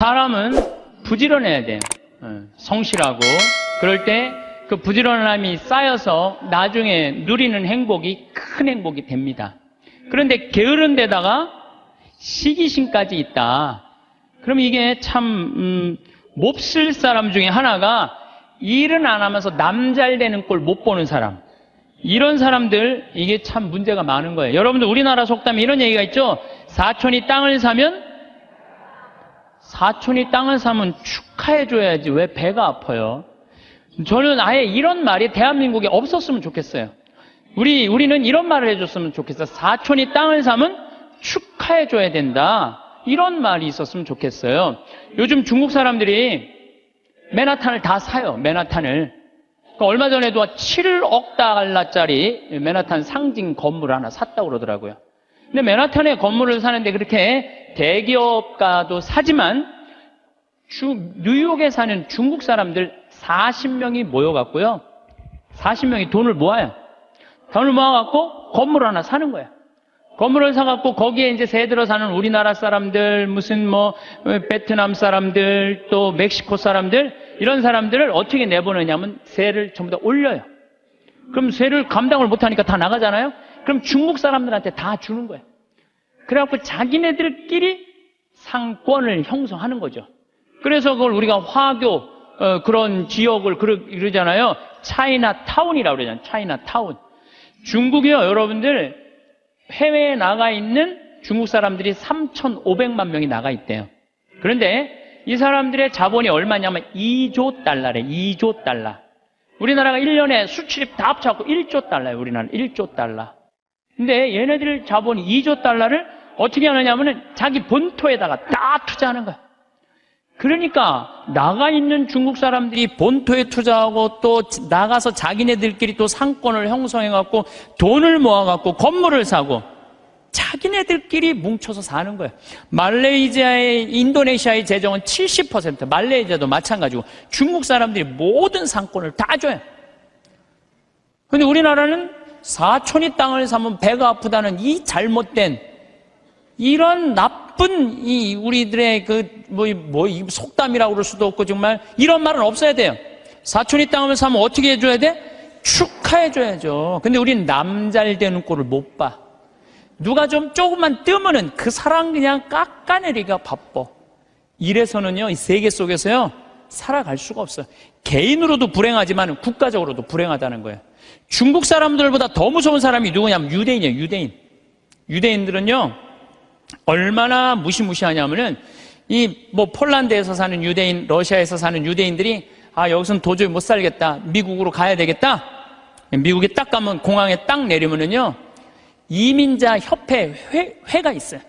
사람은 부지런해야 돼요. 성실하고. 그럴 때 그 부지런함이 쌓여서 나중에 누리는 행복이 큰 행복이 됩니다. 그런데 게으른 데다가 시기심까지 있다. 그럼 이게 참 몹쓸 사람 중에 하나가 일은 안 하면서 남 잘 되는 꼴 못 보는 사람. 이런 사람들 이게 참 문제가 많은 거예요. 여러분들 우리나라 속담에 이런 얘기가 있죠. 사촌이 땅을 사면 축하해줘야지 왜 배가 아파요? 저는 아예 이런 말이 대한민국에 없었으면 좋겠어요. 우리는 이런 말을 해줬으면 좋겠어요. 사촌이 땅을 사면 축하해줘야 된다. 이런 말이 있었으면 좋겠어요. 요즘 중국 사람들이 맨하탄을 다 사요. 맨하탄을. 그러니까 얼마 전에도 7억 달러짜리 맨하탄 상징 건물 하나 샀다고 그러더라고요. 근데 맨하탄에 건물을 사는데 그렇게 대기업가도 사지만 뉴욕에 사는 중국 사람들 40명이 모여갖고요. 40명이 돈을 모아요. 돈을 모아갖고 건물 하나 사는 거예요. 건물을 사갖고 거기에 이제 새 들어 사는 우리나라 사람들, 무슨 베트남 사람들, 또 멕시코 사람들, 이런 사람들을 어떻게 내보내냐면 세를 전부 다 올려요. 그럼 세를 감당을 못하니까 다 나가잖아요? 그럼 중국 사람들한테 다 주는 거예요. 그래갖고 자기네들끼리 상권을 형성하는 거죠. 그래서 그걸 우리가 화교, 그런 지역을 그러잖아요. 차이나타운이라고 그러잖아요. 차이나타운. 중국이요, 여러분들, 해외에 나가 있는 중국 사람들이 3,500만 명이 나가 있대요. 그런데 이 사람들의 자본이 얼마냐면 2조 달러래, 2조 달러. 우리나라가 1년에 수출입 다 합쳐갖고 1조 달러예요, 우리나라는 1조 달러. 근데 얘네들 자본이 2조 달러를 어떻게 하느냐면은 자기 본토에다가 다 투자하는 거야. 그러니까 나가 있는 중국 사람들이 본토에 투자하고 또 나가서 자기네들끼리 또 상권을 형성해갖고 돈을 모아갖고 건물을 사고 자기네들끼리 뭉쳐서 사는 거예요. 말레이시아의, 인도네시아의 재정은 70%, 말레이시아도 마찬가지고 중국 사람들이 모든 상권을 다 줘요. 근데 우리나라는 사촌이 땅을 사면 배가 아프다는 이 잘못된 이런 나쁜 이 우리들의 속담이라고 그럴 수도 없고 정말 이런 말은 없어야 돼요. 사촌이 땅을 사면 어떻게 해줘야 돼? 축하해줘야죠. 근데 우리는 남 잘 되는 꼴을 못 봐. 누가 좀 조금만 뜨면은 그 사람 그냥 깎아내리기가 바빠. 이래서는요, 이 세계 속에서요, 살아갈 수가 없어요. 개인으로도 불행하지만 국가적으로도 불행하다는 거예요. 중국 사람들보다 더 무서운 사람이 누구냐면 유대인이에요, 유대인. 유대인들은요, 얼마나 무시무시하냐면은 폴란드에서 사는 유대인, 러시아에서 사는 유대인들이 여기서는 도저히 못 살겠다. 미국으로 가야 되겠다. 미국에 딱 가면 공항에 딱 내리면은요, 이민자 협회 회가 있어요.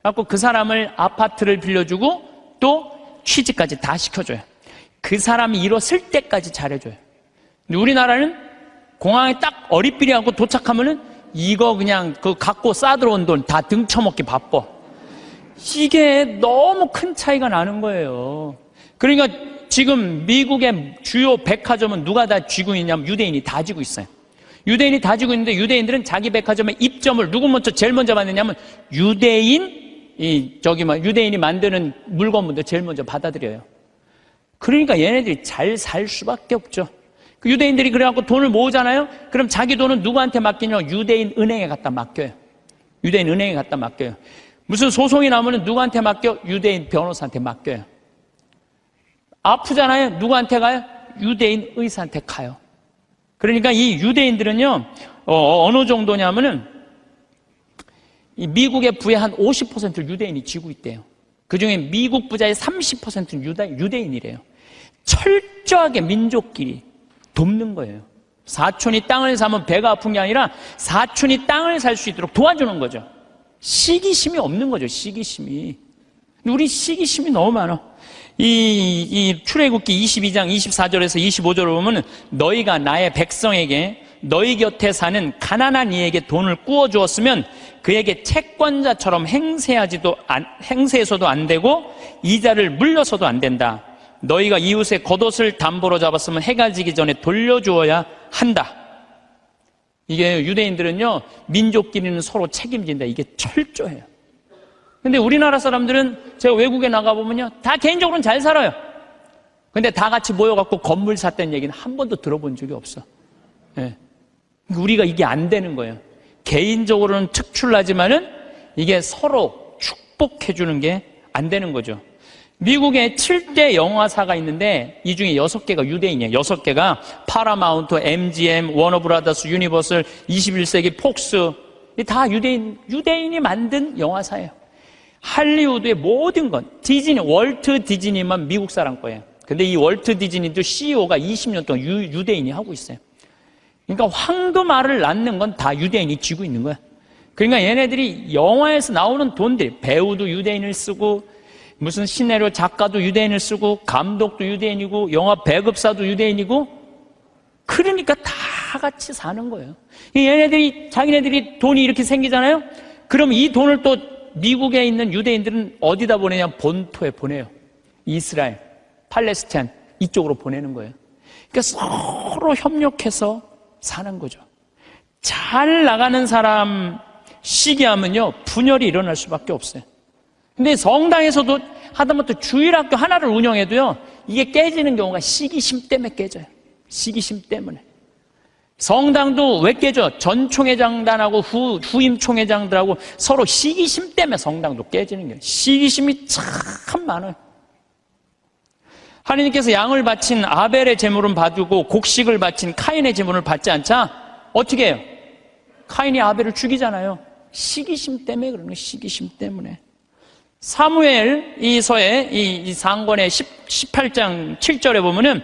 그래갖고 그 사람을 아파트를 빌려주고 또 취직까지 다 시켜줘요. 그 사람이 일었을 때까지 잘해줘요. 근데 우리나라는 공항에 딱 어리삐리하고 도착하면은 이거 그냥 갖고 싸들어온 돈 다 등쳐먹기 바빠. 이게 너무 큰 차이가 나는 거예요. 그러니까 지금 미국의 주요 백화점은 누가 다 쥐고 있냐면 유대인이 다 쥐고 있어요. 유대인이 다 쥐고 있는데 유대인들은 자기 백화점의 입점을 누구 제일 먼저 받느냐면 유대인이 만드는 물건부터 제일 먼저 받아들여요. 그러니까 얘네들이 잘 살 수밖에 없죠. 그 유대인들이 그래갖고 돈을 모으잖아요? 그럼 자기 돈은 누구한테 맡기냐면 유대인 은행에 갖다 맡겨요. 유대인 은행에 갖다 맡겨요. 무슨 소송이 나오면 누구한테 맡겨? 유대인 변호사한테 맡겨요. 아프잖아요? 누구한테 가요? 유대인 의사한테 가요. 그러니까 이 유대인들은요, 어느 정도냐면은, 이 미국의 부의 한 50%를 유대인이 쥐고 있대요. 그 중에 미국 부자의 30%는 유대인이래요. 철저하게 민족끼리 돕는 거예요. 사촌이 땅을 사면 배가 아픈 게 아니라 사촌이 땅을 살 수 있도록 도와주는 거죠. 시기심이 없는 거죠, 시기심이. 근데 우리 시기심이 너무 많아. 이 출애굽기 22장 24절에서 25절을 보면 너희가 나의 백성에게 너희 곁에 사는 가난한 이에게 돈을 꾸어 주었으면 그에게 채권자처럼 행세해서도 안 되고 이자를 물려서도 안 된다. 너희가 이웃의 겉옷을 담보로 잡았으면 해가 지기 전에 돌려주어야 한다. 이게 유대인들은요, 민족끼리는 서로 책임진다. 이게 철저해요. 근데 우리나라 사람들은 제가 외국에 나가보면요, 다 개인적으로는 잘 살아요. 근데 다 같이 모여갖고 건물 샀다는 얘기는 한 번도 들어본 적이 없어. 예. 우리가 이게 안 되는 거예요. 개인적으로는 특출나지만은 이게 서로 축복해주는 게 안 되는 거죠. 미국에 7대 영화사가 있는데 이 중에 6개가 유대인이에요. 6개가 파라마운트, MGM, 워너브라더스, 유니버설, 21세기 폭스, 다 유대인이 만든 영화사예요. 할리우드의 모든 건 디즈니, 월트 디즈니만 미국 사람 거예요. 근데 이 월트 디즈니도 CEO가 20년 동안 유대인이 하고 있어요. 그러니까 황금알을 낳는 건 다 유대인이 쥐고 있는 거야. 그러니까 얘네들이 영화에서 나오는 돈들, 배우도 유대인을 쓰고, 무슨 시나리오 작가도 유대인을 쓰고, 감독도 유대인이고, 영화 배급사도 유대인이고, 그러니까 다 같이 사는 거예요. 얘네들이, 자기네들이 돈이 이렇게 생기잖아요? 그럼 이 돈을 또 미국에 있는 유대인들은 어디다 보내냐? 본토에 보내요. 이스라엘, 팔레스타인, 이쪽으로 보내는 거예요. 그러니까 서로 협력해서 사는 거죠. 잘 나가는 사람 시기하면요, 분열이 일어날 수밖에 없어요. 근데 성당에서도 하다못해 주일학교 하나를 운영해도요, 이게 깨지는 경우가 시기심 때문에 깨져요. 시기심 때문에. 성당도 왜 깨져? 전 총회장단하고 후임 총회장들하고 서로 시기심 때문에 성당도 깨지는 거예요. 시기심이 참 많아요. 하나님께서 양을 바친 아벨의 제물은 봐두고 곡식을 바친 카인의 제물을 받지 않자 어떻게 해요? 카인이 아벨을 죽이잖아요. 시기심 때문에 그러는 거예요. 시기심 때문에. 사무엘 이서의 이 상권의 18장 7절에 보면은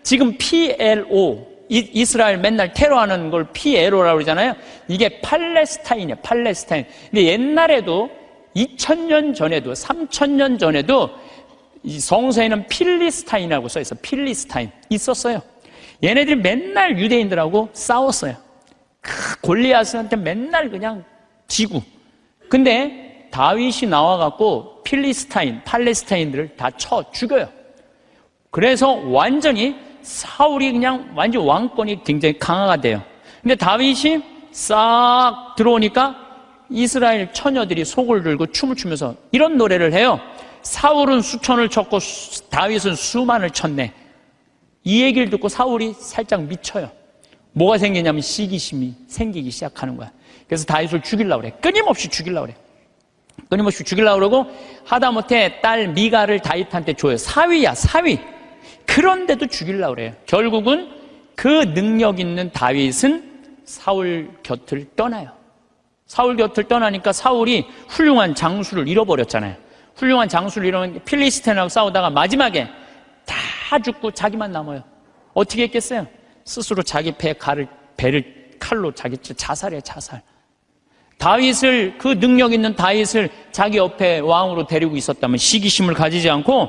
지금 PLO, 이스라엘 맨날 테러하는 걸 PLO라고 그러잖아요. 이게 팔레스타인이에요. 팔레스타인. 근데 옛날에도 2000년 전에도 3000년 전에도 이 성서에는 필리스타인이라고 써 있어요. 필리스타인 있었어요. 얘네들이 맨날 유대인들하고 싸웠어요. 골리앗한테 맨날 그냥 지고. 근데 다윗이 나와갖고 필리스타인, 팔레스타인들을 다 쳐 죽여요. 그래서 완전히 사울이 그냥 완전 왕권이 굉장히 강화가 돼요. 근데 다윗이 싹 들어오니까 이스라엘 처녀들이 속을 들고 춤을 추면서 이런 노래를 해요. 사울은 수천을 쳤고 다윗은 수만을 쳤네. 이 얘기를 듣고 사울이 살짝 미쳐요. 뭐가 생기냐면 시기심이 생기기 시작하는 거야. 그래서 다윗을 죽이려고 그래. 끊임없이 죽이려고 그래. 끊임없이 죽이려고 그러고 하다못해 딸 미가를 다윗한테 줘요. 사위야, 사위. 그런데도 죽이려고 그래요. 결국은 그 능력 있는 다윗은 사울 곁을 떠나요. 사울 곁을 떠나니까 사울이 훌륭한 장수를 잃어버렸잖아요. 훌륭한 장수를 잃어버린 필리스틴하고 싸우다가 마지막에 다 죽고 자기만 남아요. 어떻게 했겠어요? 스스로 자기 배를 칼로 자기 자살해, 자살. 다윗을, 그 능력 있는 다윗을 자기 옆에 왕으로 데리고 있었다면, 시기심을 가지지 않고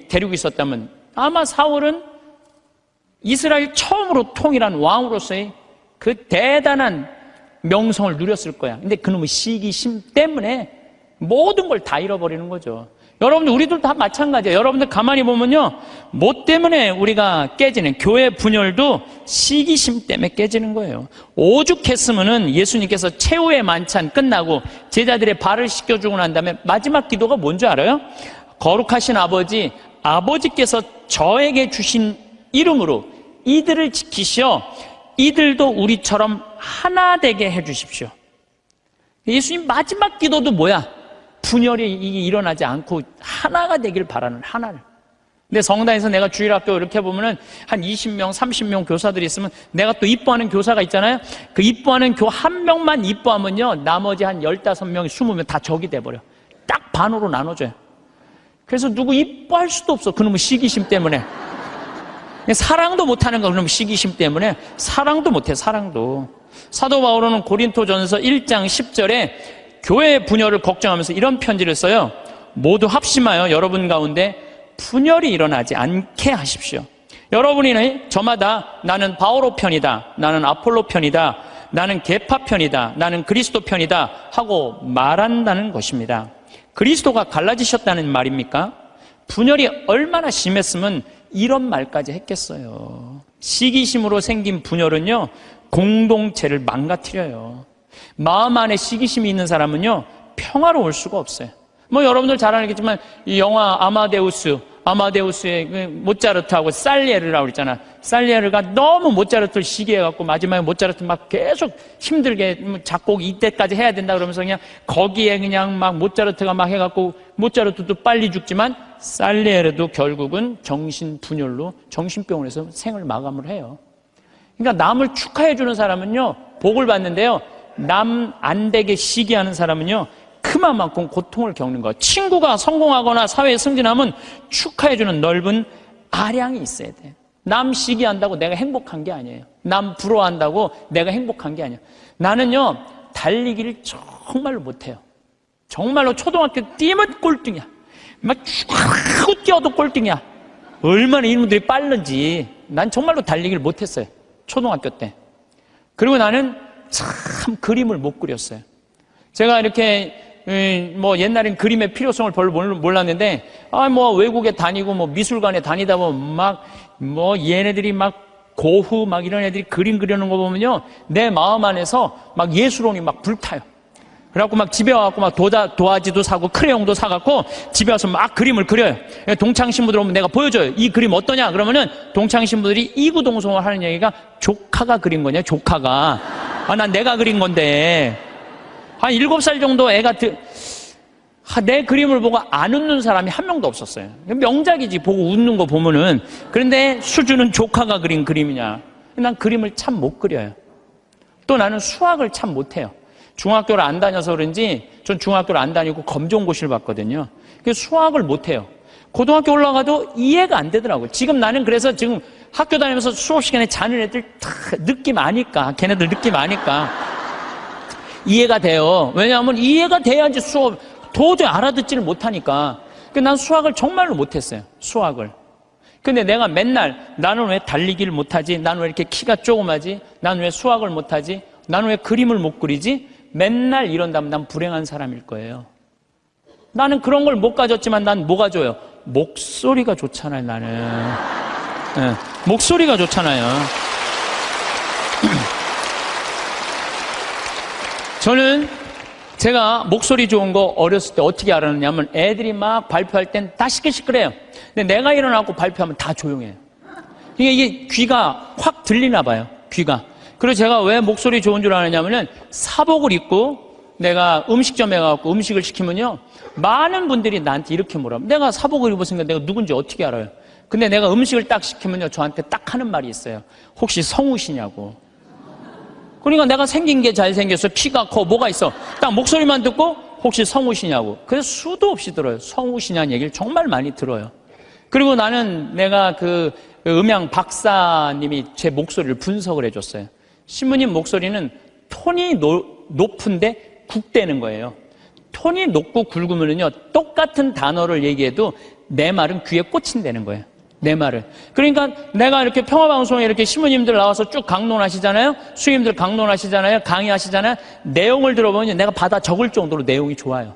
데리고 있었다면 아마 사울은 이스라엘 처음으로 통일한 왕으로서의 그 대단한 명성을 누렸을 거야. 근데 그놈의 시기심 때문에 모든 걸 다 잃어버리는 거죠. 여러분들, 우리들 다 마찬가지예요. 여러분들 가만히 보면요, 뭐 때문에 우리가 깨지는, 교회 분열도 시기심 때문에 깨지는 거예요. 오죽했으면은 예수님께서 최후의 만찬 끝나고 제자들의 발을 씻겨주고 난 다음에 마지막 기도가 뭔지 알아요? 거룩하신 아버지, 아버지께서 저에게 주신 이름으로 이들을 지키시어 이들도 우리처럼 하나 되게 해주십시오. 예수님 마지막 기도도 뭐야? 분열이 일어나지 않고 하나가 되길 바라는, 하나를. 근데 성당에서 내가 주일학교 이렇게 보면은 한 20명, 30명 교사들이 있으면 내가 또 이뻐하는 교사가 있잖아요. 그 이뻐하는 교 한 명만 이뻐하면요, 나머지 한 15명, 20명 다 적이 돼버려. 딱 반으로 나눠져요. 그래서 누구 이뻐할 수도 없어. 그놈의 시기심 때문에. 사랑도 못하는 거, 그놈의 시기심 때문에. 사랑도 못해, 사랑도. 사도 바울은 고린토전서 1장 10절에 교회의 분열을 걱정하면서 이런 편지를 써요. 모두 합심하여 여러분 가운데 분열이 일어나지 않게 하십시오. 여러분이 저마다 나는 바오로 편이다, 나는 아폴로 편이다, 나는 계파 편이다, 나는 그리스도 편이다 하고 말한다는 것입니다. 그리스도가 갈라지셨다는 말입니까? 분열이 얼마나 심했으면 이런 말까지 했겠어요. 시기심으로 생긴 분열은요, 공동체를 망가뜨려요. 마음 안에 시기심이 있는 사람은요, 평화로울 수가 없어요. 뭐 여러분들 잘 알겠지만 이 영화 아마데우스의 그 모차르트하고 살리에르라고 그랬잖아. 살리에르가 너무 모차르트를 시기해갖고 마지막에 모차르트 막 계속 힘들게 작곡 이때까지 해야 된다 그러면서 그냥 거기에 그냥 막 모차르트가 막 해갖고 모차르트도 빨리 죽지만 살리에르도 결국은 정신분열로 정신병원에서 생을 마감을 해요. 그러니까 남을 축하해주는 사람은요 복을 받는데요, 남 안 되게 시기하는 사람은요 그만큼 고통을 겪는 거예요. 친구가 성공하거나 사회에 승진하면 축하해주는 넓은 아량이 있어야 돼요. 남 시기한다고 내가 행복한 게 아니에요. 남 부러워한다고 내가 행복한 게 아니에요. 나는요 달리기를 정말로 못해요. 정말로 초등학교 뛰면 꼴등이야. 막 쭉 뛰어도 꼴등이야. 얼마나 이놈들이 빠른지. 난 정말로 달리기를 못했어요, 초등학교 때. 그리고 나는 참 그림을 못 그렸어요. 제가 이렇게 뭐 옛날엔 그림의 필요성을 별로 몰랐는데 뭐 외국에 다니고 뭐 미술관에 다니다 보면 막 뭐 얘네들이 막 고흐 막 이런 애들이 그림 그리는 거 보면요 내 마음 안에서 막 예술혼이 막 불타요. 그래갖고 막 집에 와갖고 막 도화지도 사고 크레용도 사갖고 집에 와서 막 그림을 그려요. 동창 신부들 오면 내가 보여줘요. 이 그림 어떠냐? 그러면은 동창 신부들이 이구동성을 하는 얘기가 조카가 그린 거냐, 조카가. 난 내가 그린 건데. 한 7살 정도 애가 내 그림을 보고 안 웃는 사람이 한 명도 없었어요. 명작이지, 보고 웃는 거 보면은. 그런데 수준은 조카가 그린 그림이냐. 난 그림을 참 못 그려요. 또 나는 수학을 참 못해요. 중학교를 안 다녀서 그런지 전 중학교를 안 다니고 검정고시를 봤거든요. 그래서 수학을 못해요. 고등학교 올라가도 이해가 안 되더라고요. 지금 나는 그래서 지금 학교 다니면서 수업 시간에 자는 애들 다 느낌 아니까, 걔네들 느낌 아니까 이해가 돼요. 왜냐하면 이해가 돼야지 수업 도저히 알아듣지를 못하니까. 난 수학을 정말로 못했어요, 수학을. 근데 내가 맨날 나는 왜 달리기를 못하지? 나는 왜 이렇게 키가 조그마지? 나는 왜 수학을 못하지? 나는 왜 그림을 못 그리지? 맨날 이런다면 난 불행한 사람일 거예요. 나는 그런 걸 못 가졌지만 난 뭐가 좋아요? 목소리가 좋잖아요, 나는. 네, 목소리가 좋잖아요. 저는 제가 목소리 좋은 거 어렸을 때 어떻게 알았느냐면 애들이 막 발표할 땐 다 시끌시끌해요. 근데 내가 일어나고 발표하면 다 조용해요. 이게 귀가 확 들리나 봐요, 귀가. 그리고 제가 왜 목소리 좋은 줄 아느냐면은 사복을 입고 내가 음식점에 가서 음식을 시키면요 많은 분들이 나한테 이렇게 물어요. 내가 사복을 입었으니까 내가 누군지 어떻게 알아요? 근데 내가 음식을 딱 시키면요 저한테 딱 하는 말이 있어요. 혹시 성우시냐고. 그러니까 내가 생긴 게 잘생겼어, 키가 커, 뭐가 있어. 딱 목소리만 듣고 혹시 성우시냐고. 그래서 수도 없이 들어요. 성우시냐는 얘기를 정말 많이 들어요. 그리고 나는 내가 그 음향 박사님이 제 목소리를 분석을 해줬어요. 신부님 목소리는 톤이 높은데 굵대는 거예요. 톤이 높고 굵으면요 똑같은 단어를 얘기해도 내 말은 귀에 꽂힌다는 거예요, 내 말을. 그러니까 내가 이렇게 평화방송에 이렇게 신부님들 나와서 쭉 강론하시잖아요, 수임들 강론하시잖아요, 강의하시잖아요. 내용을 들어보면 내가 받아 적을 정도로 내용이 좋아요.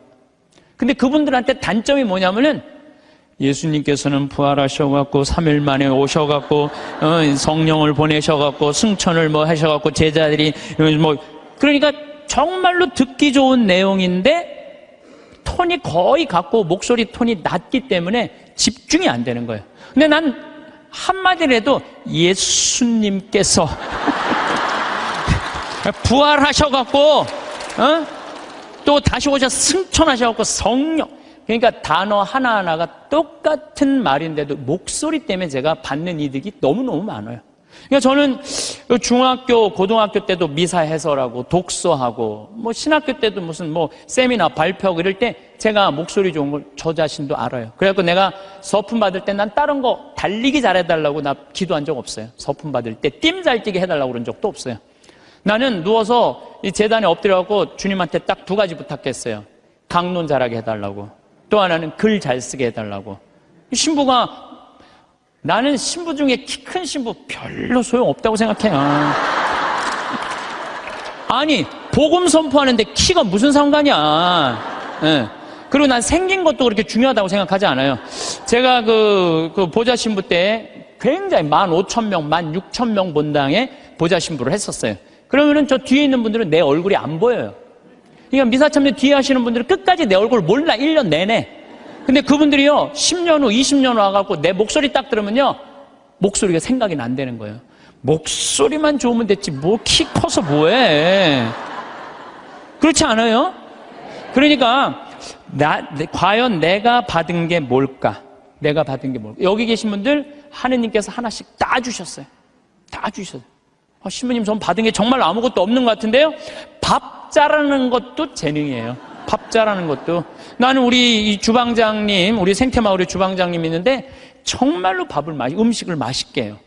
근데 그분들한테 단점이 뭐냐면은 예수님께서는 부활하셔갖고 3일 만에 오셔갖고 성령을 보내셔갖고 승천을 뭐 하셔갖고 제자들이 뭐, 그러니까 정말로 듣기 좋은 내용인데 톤이 거의 같고 목소리 톤이 낮기 때문에 집중이 안 되는 거예요. 근데 난 한마디라도 예수님께서 부활하셔갖고 또 다시 오셔 승천하셔갖고 성령, 그러니까 단어 하나하나가 똑같은 말인데도 목소리 때문에 제가 받는 이득이 너무너무 많아요. 그러니까 저는 중학교, 고등학교 때도 미사 해설하고 독서하고 뭐 신학교 때도 무슨 뭐 세미나 발표하고 이럴 때 제가 목소리 좋은 걸 저 자신도 알아요. 그래갖고 내가 서품 받을 때 난 다른 거 달리기 잘해달라고 나 기도한 적 없어요. 서품 받을 때 뜀 잘 뛰게 해달라고 그런 적도 없어요. 나는 누워서 이 재단에 엎드려갖고 주님한테 딱 2가지 부탁했어요. 강론 잘하게 해달라고, 또 하나는 글 잘 쓰게 해달라고. 신부가, 나는 신부 중에 키 큰 신부 별로 소용없다고 생각해요. 아니 복음 선포하는데 키가 무슨 상관이야. 네. 그리고 난 생긴 것도 그렇게 중요하다고 생각하지 않아요. 제가 그 보좌 신부 때 굉장히 15,000명, 16,000명 본당에 보좌 신부를 했었어요. 그러면은 저 뒤에 있는 분들은 내 얼굴이 안 보여요. 그러니까 미사참여 뒤에 하시는 분들은 끝까지 내 얼굴 몰라, 1년 내내. 근데 그분들이요, 10년 후, 20년 후 와갖고 내 목소리 딱 들으면요, 목소리가 생각이 난다는 거예요. 목소리만 좋으면 됐지, 뭐 키 커서 뭐해. 그렇지 않아요? 그러니까, 과연 내가 받은 게 뭘까? 내가 받은 게 뭘까? 여기 계신 분들, 하느님께서 하나씩 다 주셨어요. 다 주셨어요. 신부님, 전 받은 게 정말 아무것도 없는 것 같은데요? 밥 잘하는 것도 재능이에요. 밥 잘하는 것도. 나는 우리 이 주방장님, 우리 생태마을의 주방장님 있는데 정말로 음식을 맛있게 해요.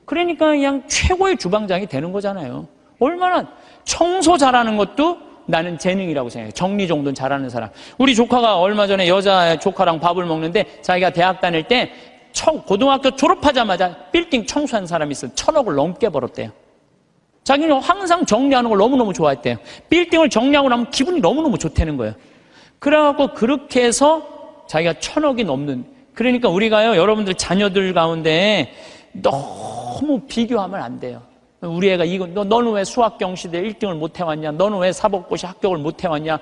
그러니까 그냥 최고의 주방장이 되는 거잖아요. 얼마나 청소 잘하는 것도 나는 재능이라고 생각해요. 정리정돈 잘하는 사람. 우리 조카가 얼마 전에 여자 조카랑 밥을 먹는데 자기가 대학 다닐 때 고등학교 졸업하자마자 빌딩 청소한 사람이 있어요. 1,000억을 넘게 벌었대요. 자기는 항상 정리하는 걸 너무너무 좋아했대요. 빌딩을 정리하고 나면 기분이 너무너무 좋다는 거예요. 그래갖고 그렇게 해서 자기가 1,000억이 넘는. 그러니까 우리가요, 여러분들 자녀들 가운데 너무 비교하면 안 돼요. 우리 애가 너는 왜 수학경시대 1등을 못 해왔냐? 너는 왜 사법고시 합격을 못 해왔냐?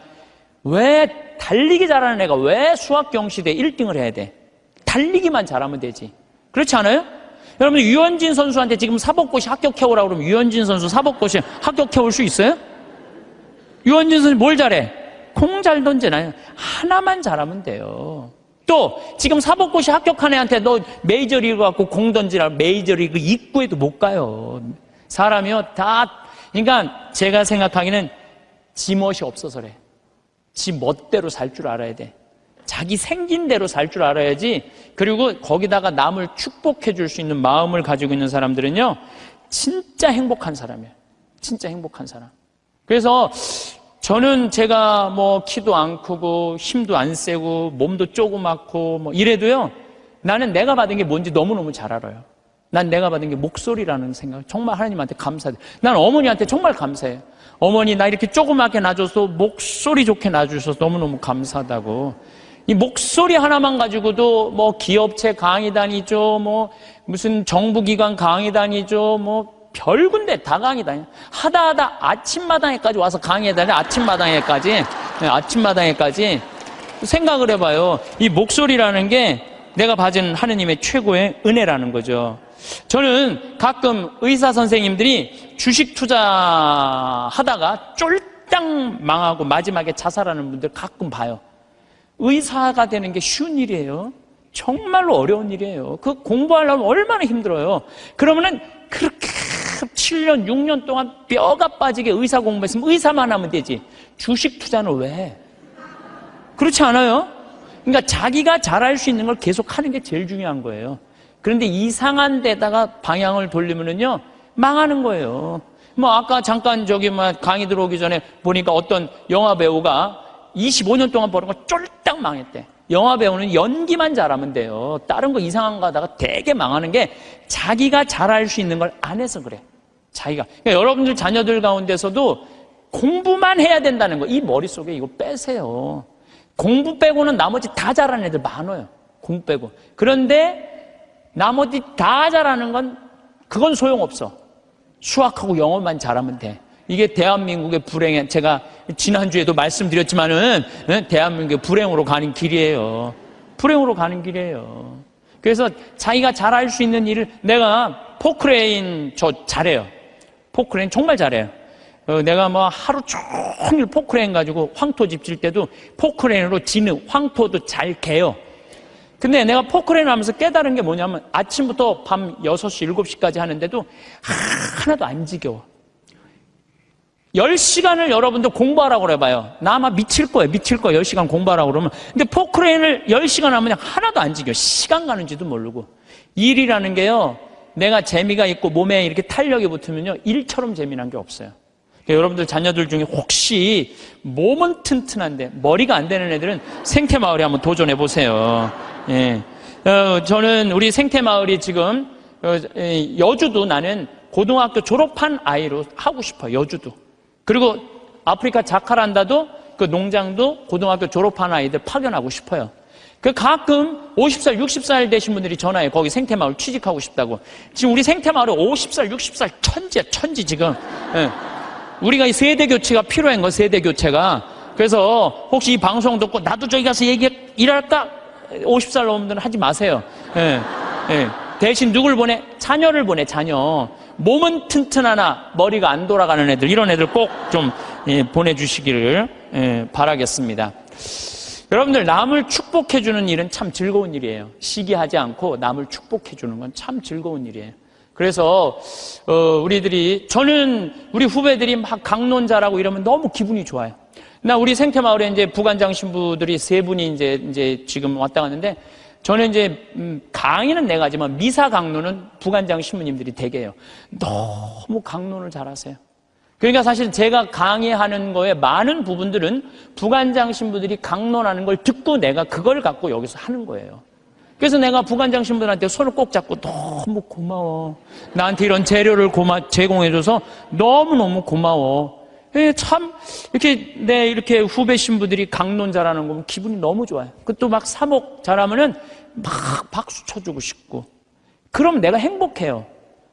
왜 달리기 잘하는 애가 왜 수학경시대 1등을 해야 돼? 달리기만 잘하면 되지. 그렇지 않아요? 여러분, 유현진 선수한테 지금 사법고시 합격해오라고 그러면 유현진 선수 사법고시 합격해올 수 있어요? 유현진 선수 뭘 잘해? 공 잘 던지나요? 하나만 잘하면 돼요. 또 지금 사법고시 합격한 애한테 너 메이저리그 갖고 공 던지라, 메이저리그 입구에도 못 가요. 사람이요, 그러니까 제가 생각하기는 지 멋이 없어서 그래. 지 멋대로 살 줄 알아야 돼. 자기 생긴 대로 살 줄 알아야지. 그리고 거기다가 남을 축복해 줄 수 있는 마음을 가지고 있는 사람들은요, 진짜 행복한 사람이에요. 진짜 행복한 사람. 그래서 저는 제가 뭐 키도 안 크고 힘도 안 세고 몸도 조그맣고 뭐 이래도요, 나는 내가 받은 게 뭔지 너무너무 잘 알아요. 난 내가 받은 게 목소리라는 생각, 정말 하나님한테 감사해요. 난 어머니한테 정말 감사해요. 어머니, 나 이렇게 조그맣게 낳아줘서 목소리 좋게 낳아주셔서 너무너무 감사하다고. 이 목소리 하나만 가지고도 뭐 기업체 강의 다니죠, 뭐 무슨 정부기관 강의 다니죠, 뭐 별 군데 다 강의 다녀. 하다 아침마당에까지 와서 강의해 다녀. 아침마당에까지. 생각을 해봐요. 이 목소리라는 게 내가 받은 하느님의 최고의 은혜라는 거죠. 저는 가끔 의사 선생님들이 주식 투자하다가 쫄딱 망하고 마지막에 자살하는 분들 가끔 봐요. 의사가 되는 게 쉬운 일이에요. 정말로 어려운 일이에요. 그 공부하려면 얼마나 힘들어요. 그러면은 그렇게 7년, 6년 동안 뼈가 빠지게 의사 공부했으면 의사만 하면 되지. 주식 투자는 왜? 그렇지 않아요? 그러니까 자기가 잘할 수 있는 걸 계속 하는 게 제일 중요한 거예요. 그런데 이상한 데다가 방향을 돌리면은요, 망하는 거예요. 뭐 아까 잠깐 강의 들어오기 전에 보니까 어떤 영화 배우가 25년 동안 버는 거 쫄딱 망했대. 영화 배우는 연기만 잘하면 돼요. 다른 거 이상한 거 하다가 되게 망하는 게 자기가 잘할 수 있는 걸 안 해서 그래. 자기가. 그러니까 여러분들 자녀들 가운데서도 공부만 해야 된다는 거, 이 머릿속에 이거 빼세요. 공부 빼고는 나머지 다 잘하는 애들 많아요. 공부 빼고. 그런데 나머지 다 잘하는 건 그건 소용없어. 수학하고 영어만 잘하면 돼. 이게 대한민국의 불행에, 제가 지난주에도 말씀드렸지만은 대한민국의 불행으로 가는 길이에요. 불행으로 가는 길이에요. 그래서 자기가 잘할 수 있는 일을, 내가 포크레인 저 잘해요. 포크레인 정말 잘해요. 내가 뭐 하루 종일 포크레인 가지고 황토 집 질 때도 포크레인으로 지는 황토도 잘 개요. 근데 내가 포크레인 하면서 깨달은 게 뭐냐면 아침부터 밤 6시, 7시까지 하는데도 하나도 안 지겨워. 10시간을 여러분들 공부하라고 그래봐요. 나 아마 미칠 거예요. 10시간 공부하라고 그러면. 근데 포크레인을 10시간 하면 그냥 하나도 안 지겨워. 시간 가는지도 모르고. 일이라는 게요, 내가 재미가 있고 몸에 이렇게 탄력이 붙으면요, 일처럼 재미난 게 없어요. 그러니까 여러분들 자녀들 중에 혹시 몸은 튼튼한데 머리가 안 되는 애들은 생태마을에 한번 도전해 보세요. 예. 저는 우리 생태마을이 지금 여주도 나는 고등학교 졸업한 아이로 하고 싶어요. 여주도. 그리고 아프리카 자카란다도 그 농장도 고등학교 졸업한 아이들 파견하고 싶어요. 그 가끔 50살, 60살 되신 분들이 전화해. 거기 생태마을 취직하고 싶다고. 지금 우리 생태마을에 50살, 60살 천지야, 천지 지금. 예. 우리가 이 세대 교체가 필요한 거, 세대 교체가. 그래서 혹시 이 방송 듣고 나도 저기 가서 일할까? 50살 넘은 분들은 하지 마세요. 예, 예. 대신 누굴 보내? 자녀를 보내, 자녀. 몸은 튼튼하나 머리가 안 돌아가는 애들, 이런 애들 꼭 좀 보내주시기를 바라겠습니다. 여러분들, 남을 축복해주는 일은 참 즐거운 일이에요. 시기하지 않고 남을 축복해주는 건 참 즐거운 일이에요. 그래서 저는 우리 후배들이 막 강론자라고 이러면 너무 기분이 좋아요. 나 우리 생태마을에 이제 부관장 신부들이 3분이 이제 지금 왔다 갔는데, 저는 이제 강의는 내가 하지만 미사 강론은 부관장 신부님들이 대개요. 너무 강론을 잘하세요. 그러니까 사실 제가 강의하는 거에 많은 부분들은 부관장 신부들이 강론하는 걸 듣고 내가 그걸 갖고 여기서 하는 거예요. 그래서 내가 부관장 신부들한테 손을 꼭 잡고 너무 고마워. 나한테 이런 재료를 제공해줘서 너무너무 고마워. 참, 이렇게 후배 신부들이 강론자라는 거 보면 기분이 너무 좋아요. 그것도 막 사목 잘하면은 막 박수 쳐주고 싶고. 그럼 내가 행복해요.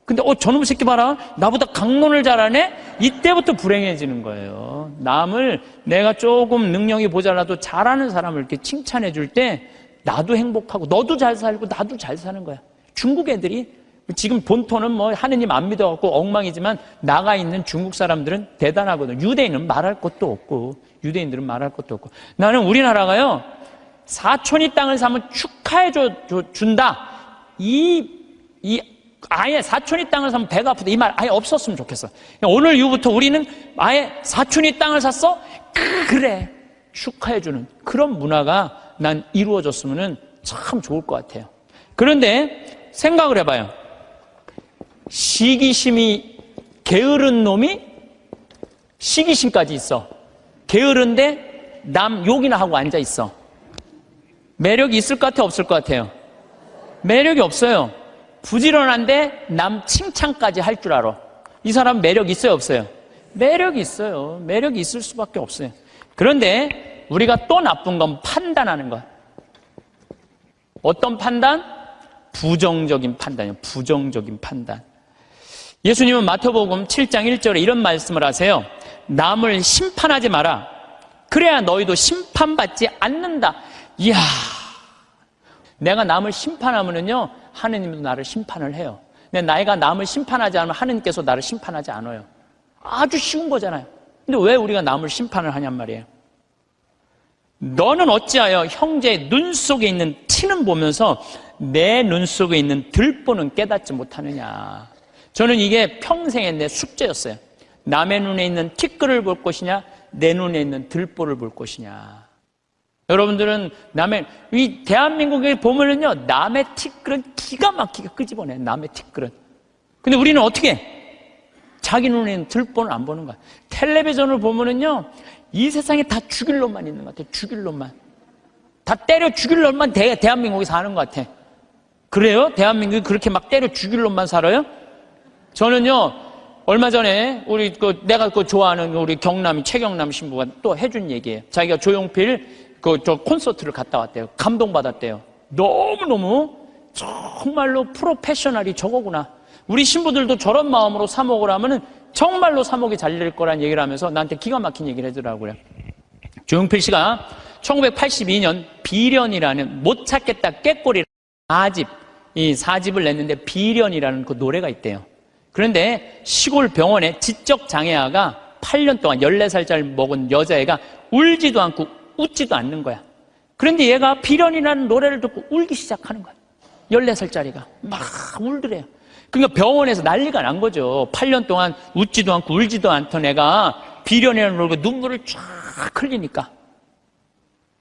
근데, 저놈의 새끼 봐라. 나보다 강론을 잘하네? 이때부터 불행해지는 거예요. 남을 내가 조금 능력이 모자라도 잘하는 사람을 이렇게 칭찬해 줄 때 나도 행복하고 너도 잘 살고 나도 잘 사는 거야. 중국 애들이 지금 본토는 뭐 하느님 안 믿어갖고 엉망이지만 나가 있는 중국 사람들은 대단하거든. 유대인은 말할 것도 없고, 유대인들은 말할 것도 없고. 나는 우리나라가요, 사촌이 땅을 사면 축하해 준다. 아예 사촌이 땅을 사면 배가 아프다. 이 말 아예 없었으면 좋겠어. 오늘 이후부터 우리는 아예 사촌이 땅을 샀어? 그래. 축하해주는 그런 문화가 난 이루어졌으면 참 좋을 것 같아요. 그런데 생각을 해봐요. 시기심이 게으른 놈이 시기심까지 있어. 게으른데 남 욕이나 하고 앉아 있어. 매력이 있을 것 같아, 없을 것 같아요? 매력이 없어요. 부지런한데 남 칭찬까지 할 줄 알아. 이 사람 매력 있어요, 없어요? 매력이 있어요. 매력이 있을 수밖에 없어요. 그런데 우리가 또 나쁜 건 판단하는 것. 어떤 판단? 부정적인 판단이요. 부정적인 판단. 예수님은 마태복음 7장 1절에 이런 말씀을 하세요. 남을 심판하지 마라. 그래야 너희도 심판받지 않는다. 이야, 내가 남을 심판하면은요, 하느님도 나를 심판을 해요. 근데 나이가 남을 심판하지 않으면 하느님께서 나를 심판하지 않아요. 아주 쉬운 거잖아요. 근데 왜 우리가 남을 심판을 하냔 말이에요. 너는 어찌하여 형제의 눈 속에 있는 티는 보면서 내 눈 속에 있는 들보는 깨닫지 못하느냐. 저는 이게 평생의 내 숙제였어요. 남의 눈에 있는 티끌을 볼 것이냐, 내 눈에 있는 들보를 볼 것이냐. 여러분들은 이 대한민국에 보면은요, 남의 티끌은 기가 막히게 끄집어내, 남의 티끌은. 근데 우리는 어떻게 해? 자기 눈에 있는 들보는 안 보는 거야. 텔레비전을 보면은요, 이 세상에 다 죽일 놈만 있는 것 같아. 죽일 놈만. 다 때려 죽일 놈만 대한민국에 사는 것 같아. 그래요? 대한민국이 그렇게 막 때려 죽일 놈만 살아요? 저는요, 얼마 전에 내가 좋아하는 우리 최경남 신부가 또 해준 얘기예요. 자기가 조용필 콘서트를 갔다 왔대요. 감동받았대요. 너무너무 정말로 프로페셔널이 저거구나. 우리 신부들도 저런 마음으로 사목을 하면은 정말로 사목이 잘 될 거란 얘기를 하면서 나한테 기가 막힌 얘기를 해주더라고요. 조용필 씨가 1982년 비련이라는 못 찾겠다 꾀꼬리 4집을 냈는데 비련이라는 그 노래가 있대요. 그런데 시골 병원에 지적 장애아가 8년 동안 14살짜리 먹은 여자애가 울지도 않고 웃지도 않는 거야. 그런데 얘가 비련이라는 노래를 듣고 울기 시작하는 거야. 14살짜리가 막 울더래요. 그러니까 병원에서 난리가 난 거죠. 8년 동안 웃지도 않고 울지도 않던 애가 비련이라는 노래를 눈물을 쫙 흘리니까.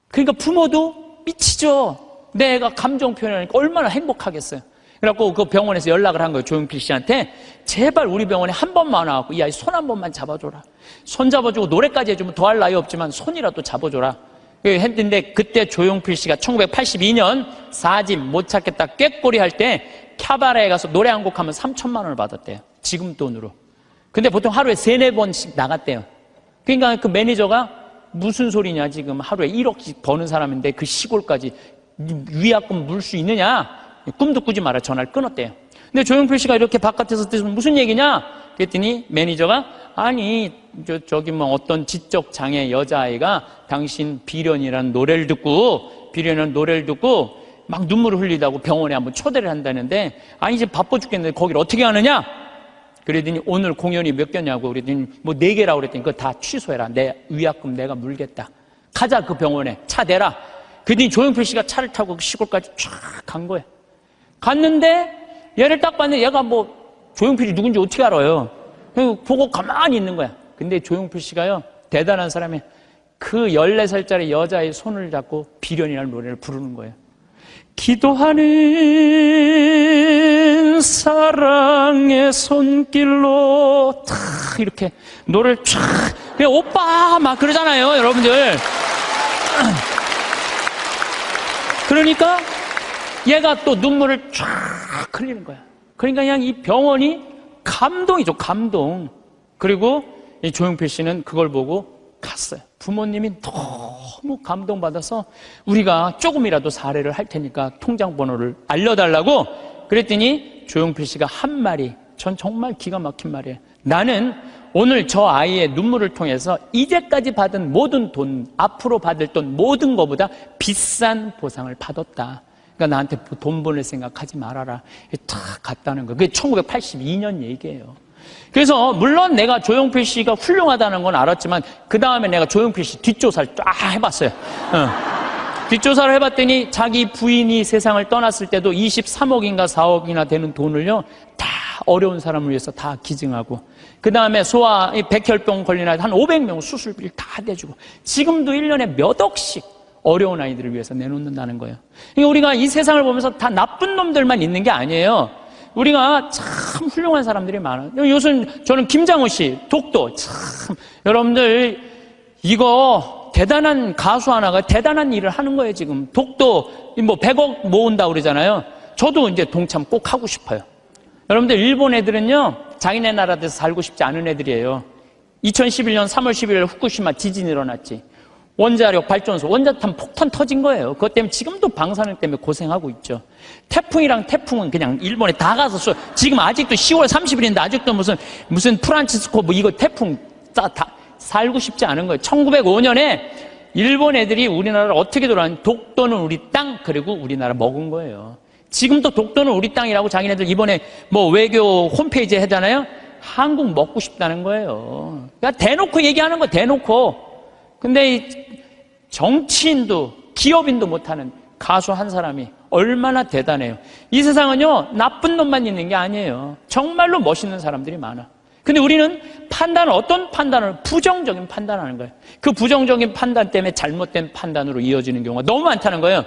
그러니까 부모도 미치죠. 내 애가 감정 표현하니까 얼마나 행복하겠어요. 그래갖고 그 병원에서 연락을 한 거예요. 조용필 씨한테. 제발 우리 병원에 한 번만 와갖고 이 아이 손 한 번만 잡아줘라. 손 잡아주고 노래까지 해주면 더할 나위 없지만 손이라도 잡아줘라. 했는데 그때 조용필 씨가 1982년 4집 못 찾겠다 꾀꼬리 할 때 캬바레에 가서 노래 한 곡 하면 3천만 원을 받았대요. 지금 돈으로. 근데 보통 하루에 3-4번씩 나갔대요. 그러니까 그 매니저가 무슨 소리냐, 지금 하루에 1억씩 버는 사람인데 그 시골까지 위약금 물 수 있느냐? 꿈도 꾸지 마라. 전화를 끊었대요. 근데 조용필 씨가 이렇게 바깥에서 무슨 얘기냐? 그랬더니 매니저가 아니 저기 뭐 어떤 지적 장애 여자아이가 당신 비련이라는 노래를 듣고 막 눈물을 흘리다고 병원에 한번 초대를 한다는데 아니 이제 바빠 죽겠는데 거기를 어떻게 하느냐? 그러더니 오늘 공연이 몇 개냐고 그랬더니 뭐 4개라고 그랬더니 그거 다 취소해라. 내 위약금 내가 물겠다. 가자 그 병원에 차 대라. 그랬더니 조용필 씨가 차를 타고 그 시골까지 쫙 간 거예요. 갔는데 얘를 딱 봤는데 얘가 뭐 조용필이 누군지 어떻게 알아요? 보고 가만히 있는 거야. 근데 조용필 씨가요 대단한 사람이 그 14살짜리 여자의 손을 잡고 비련이라는 노래를 부르는 거예요. 기도하는 사랑의 손길로 탁 이렇게 노래를 쫙 그냥 오빠 막 그러잖아요 여러분들. 그러니까 얘가 또 눈물을 쫙 흘리는 거야. 그러니까 그냥 이 병원이 감동이죠 감동. 그리고 이 조용필 씨는 그걸 보고 갔어요. 부모님이 너무 감동받아서 우리가 조금이라도 사례를 할 테니까 통장 번호를 알려달라고 그랬더니 조용필 씨가 한 말이 전 정말 기가 막힌 말이에요. 나는 오늘 저 아이의 눈물을 통해서 이제까지 받은 모든 돈, 앞으로 받을 돈 모든 것보다 비싼 보상을 받았다. 그러니까 나한테 돈 보낼 생각하지 말아라. 탁 갔다는 거예요. 그게 1982년 얘기예요. 그래서 물론 내가 조용필 씨가 훌륭하다는 건 알았지만 그 다음에 내가 조용필 씨 뒷조사를 쫙 해봤어요. 뒷조사를 해봤더니 자기 부인이 세상을 떠났을 때도 23억인가 4억이나 되는 돈을요 다 어려운 사람을 위해서 다 기증하고 그 다음에 소아 백혈병 걸린 아이 한 500명 수술비를 다 대주고 지금도 1년에 몇 억씩 어려운 아이들을 위해서 내놓는다는 거예요. 그러니까 우리가 이 세상을 보면서 다 나쁜 놈들만 있는 게 아니에요. 우리가 참 훌륭한 사람들이 많아요. 요즘 저는 김장호 씨, 독도 참 여러분들 이거 대단한 가수 하나가 대단한 일을 하는 거예요. 지금 독도 뭐 100억 모은다 그러잖아요. 저도 이제 동참 꼭 하고 싶어요. 여러분들 일본 애들은요 자기네 나라에서 살고 싶지 않은 애들이에요. 2011년 3월 11일 후쿠시마 지진이 일어났지. 원자력 발전소, 원자탄 폭탄 터진 거예요. 그것 때문에 지금도 방사능 때문에 고생하고 있죠. 태풍은 그냥 일본에 다 가서 지금 아직도 10월 30일인데 아직도 무슨 프란치스코 뭐 이거 태풍 다 살고 싶지 않은 거예요. 1905년에 일본 애들이 우리나라를 어떻게 돌아왔는지 독도는 우리 땅 그리고 우리나라 먹은 거예요. 지금도 독도는 우리 땅이라고 자기네들 이번에 뭐 외교 홈페이지에 하잖아요. 한국 먹고 싶다는 거예요. 그러니까 대놓고 얘기하는 거 대놓고. 근데 정치인도 기업인도 못하는 가수 한 사람이 얼마나 대단해요. 이 세상은요 나쁜 놈만 있는 게 아니에요. 정말로 멋있는 사람들이 많아. 근데 우리는 어떤 판단을 부정적인 판단하는 거예요. 그 부정적인 판단 때문에 잘못된 판단으로 이어지는 경우가 너무 많다는 거예요.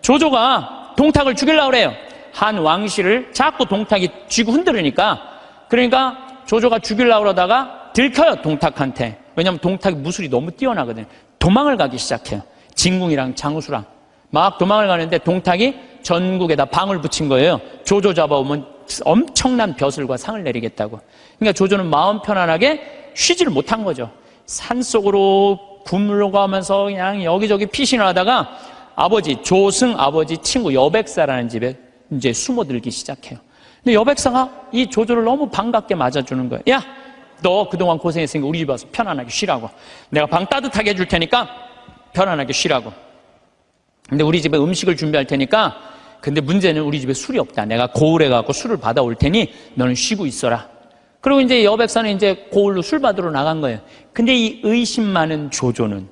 조조가 동탁을 죽이려고 그래요. 한 왕실을 자꾸 동탁이 쥐고 흔들으니까 그러니까 조조가 죽이려고 그러다가 들켜요 동탁한테. 왜냐하면 동탁이 무술이 너무 뛰어나거든요. 도망을 가기 시작해요. 진궁이랑 장우수랑 막 도망을 가는데 동탁이 전국에다 방을 붙인 거예요. 조조 잡아오면 엄청난 벼슬과 상을 내리겠다고. 그러니까 조조는 마음 편안하게 쉬지를 못한 거죠. 산속으로 굶으러가면서 그냥 여기저기 피신을 하다가 조승 아버지 친구 여백사라는 집에 이제 숨어들기 시작해요. 근데 여백사가 이 조조를 너무 반갑게 맞아주는 거예요. 야, 너 그동안 고생했으니까 우리 집 와서 편안하게 쉬라고. 내가 방 따뜻하게 해줄 테니까 편안하게 쉬라고. 근데 우리 집에 음식을 준비할 테니까 근데 문제는 우리 집에 술이 없다. 내가 고을에 가고 술을 받아올 테니 너는 쉬고 있어라. 그리고 이제 여백사는 이제 고을로 술 받으러 나간 거예요. 근데 이 의심 많은 조조는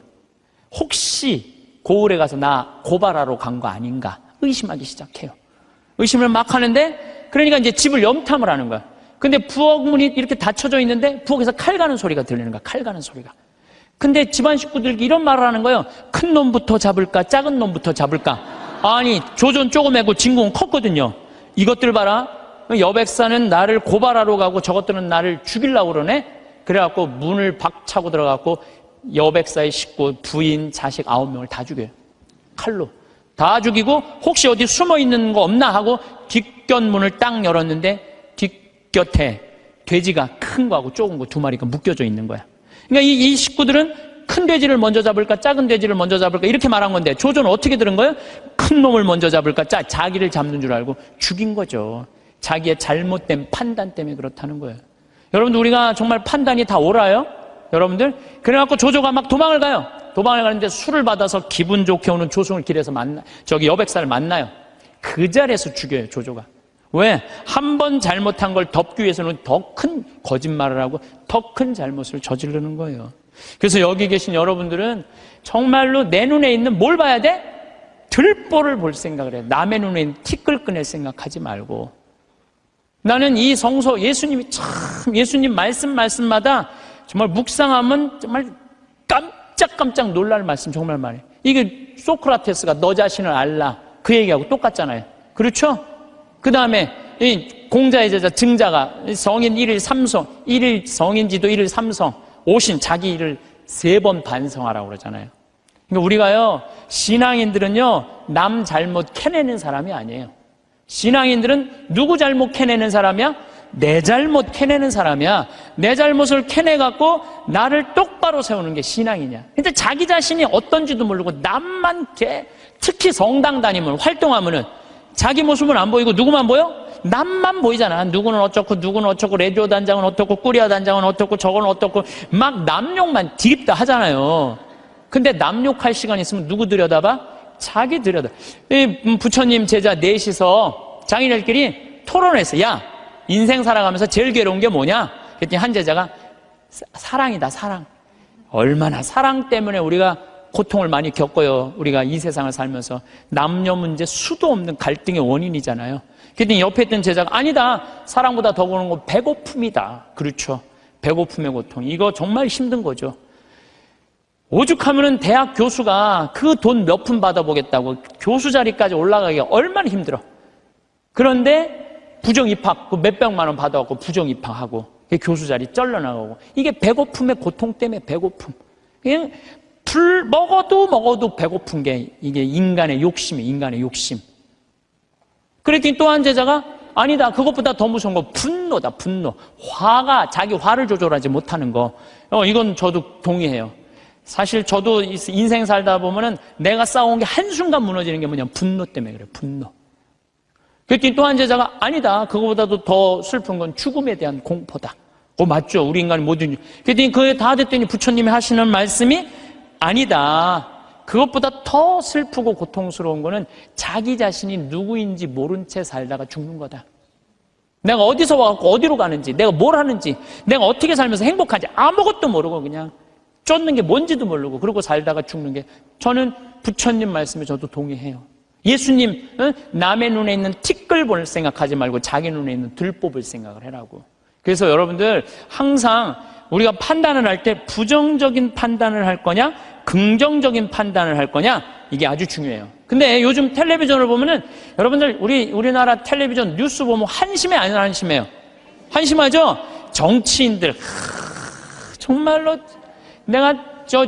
혹시 고을에 가서 나 고발하러 간 거 아닌가 의심하기 시작해요. 의심을 막 하는데 그러니까 이제 집을 염탐을 하는 거야. 근데 부엌 문이 이렇게 닫혀져 있는데 부엌에서 칼 가는 소리가 들리는 거야. 칼 가는 소리가. 근데 집안 식구들이 이런 말을 하는 거예요. 큰 놈부터 잡을까 작은 놈부터 잡을까. 아니 조조는 조그매고 진궁은 컸거든요. 이것들 봐라. 여백사는 나를 고발하러 가고 저것들은 나를 죽이려고 그러네. 그래갖고 문을 박차고 들어가고 여백사의 식구 부인 자식 9명을 다 죽여요. 칼로 다 죽이고 혹시 어디 숨어있는 거 없나 하고 뒷곁문을 딱 열었는데 뒷곁에 돼지가 큰 거하고 작은 거 2마리가 묶여져 있는 거야. 그러니까 이 식구들은 큰 돼지를 먼저 잡을까 작은 돼지를 먼저 잡을까 이렇게 말한 건데 조조는 어떻게 들은 거예요? 큰 놈을 먼저 잡을까 자기를 잡는 줄 알고 죽인 거죠. 자기의 잘못된 판단 때문에 그렇다는 거예요. 여러분들 우리가 정말 판단이 다 옳아요? 여러분들? 그래갖고 조조가 막 도망을 가요. 도망을 가는데 술을 받아서 기분 좋게 오는 조승을 길에서 여백사를 만나요. 그 자리에서 죽여요, 조조가. 왜? 한 번 잘못한 걸 덮기 위해서는 더 큰 거짓말을 하고 더 큰 잘못을 저지르는 거예요. 그래서 여기 계신 여러분들은 정말로 내 눈에 있는 뭘 봐야 돼? 들보를 볼 생각을 해요. 남의 눈에 있는 티끌 꺼낼 생각하지 말고. 나는 이 성서 예수님이 참 예수님 말씀마다 정말 묵상하면 정말 깜짝깜짝 놀랄 말씀 정말 많아요. 이게 소크라테스가 너 자신을 알라 그 얘기하고 똑같잖아요. 그렇죠? 그 다음에 이 공자의 제자 증자가 성인 1일 3성 1일 성인지도 1일 3성 오신 자기 일을 3번 반성하라고 그러잖아요. 그러니까 우리가요 신앙인들은요 남 잘못 캐내는 사람이 아니에요. 신앙인들은 누구 잘못 캐내는 사람이야? 내 잘못 캐내는 사람이야. 내 잘못을 캐내갖고 나를 똑바로 세우는 게 신앙이냐. 근데 자기 자신이 어떤지도 모르고 남만 특히 성당 다니면 활동하면은 자기 모습은 안 보이고 누구만 보여? 남만 보이잖아. 누구는 어쩌고 누구는 어쩌고 레디오 단장은 어떻고 꾸리아 단장은 어떻고 저건 어떻고 막 남욕만 디립다 하잖아요. 근데 남욕할 시간 있으면 누구 들여다봐? 자기 들여다. 부처님 제자 넷이서 장인들끼리 토론했어. 야 인생 살아가면서 제일 괴로운 게 뭐냐? 그랬더니 한 제자가 사랑이다 사랑. 얼마나 사랑 때문에 우리가 고통을 많이 겪어요. 우리가 이 세상을 살면서 남녀 문제 수도 없는 갈등의 원인이잖아요. 그랬더니 옆에 있던 제자가 아니다 사랑보다 더 고는 건 배고픔이다. 그렇죠. 배고픔의 고통 이거 정말 힘든 거죠. 오죽하면은 대학 교수가 그 돈 몇 푼 받아보겠다고 교수 자리까지 올라가기가 얼마나 힘들어. 그런데 부정 입학 그 몇백만 원 받아갖고 부정 입학하고 교수 자리 쩔러나가고 이게 배고픔의 고통 때문에 배고픔. 그냥 먹어도 배고픈 게 이게 인간의 욕심이에요. 인간의 욕심. 그랬더니 또 한 제자가 아니다 그것보다 더 무서운 거 분노다 분노. 화가 자기 화를 조절하지 못하는 거 이건 저도 동의해요. 사실 저도 인생 살다 보면은 내가 싸운 게 한순간 무너지는 게 뭐냐면 분노 때문에 그래요. 분노. 그랬더니 또 한 제자가 아니다 그거보다도 더 슬픈 건 죽음에 대한 공포다. 맞죠. 우리 인간이 뭐든지. 그랬더니 그게 다 됐더니 부처님이 하시는 말씀이 아니다 그것보다 더 슬프고 고통스러운 거는 자기 자신이 누구인지 모른 채 살다가 죽는 거다. 내가 어디서 와갖고 어디로 가는지 내가 뭘 하는지 내가 어떻게 살면서 행복한지 아무것도 모르고 그냥 쫓는 게 뭔지도 모르고 그러고 살다가 죽는 게 저는 부처님 말씀에 저도 동의해요. 예수님 남의 눈에 있는 티끌 볼 생각하지 말고 자기 눈에 있는 들뽑을 생각을 해라고. 그래서 여러분들 항상 우리가 판단을 할 때 부정적인 판단을 할 거냐 긍정적인 판단을 할 거냐 이게 아주 중요해요. 근데 요즘 텔레비전을 보면은 여러분들 우리나라 텔레비전 뉴스 보면 한심해 안 한심해요? 한심하죠? 정치인들 정말로 내가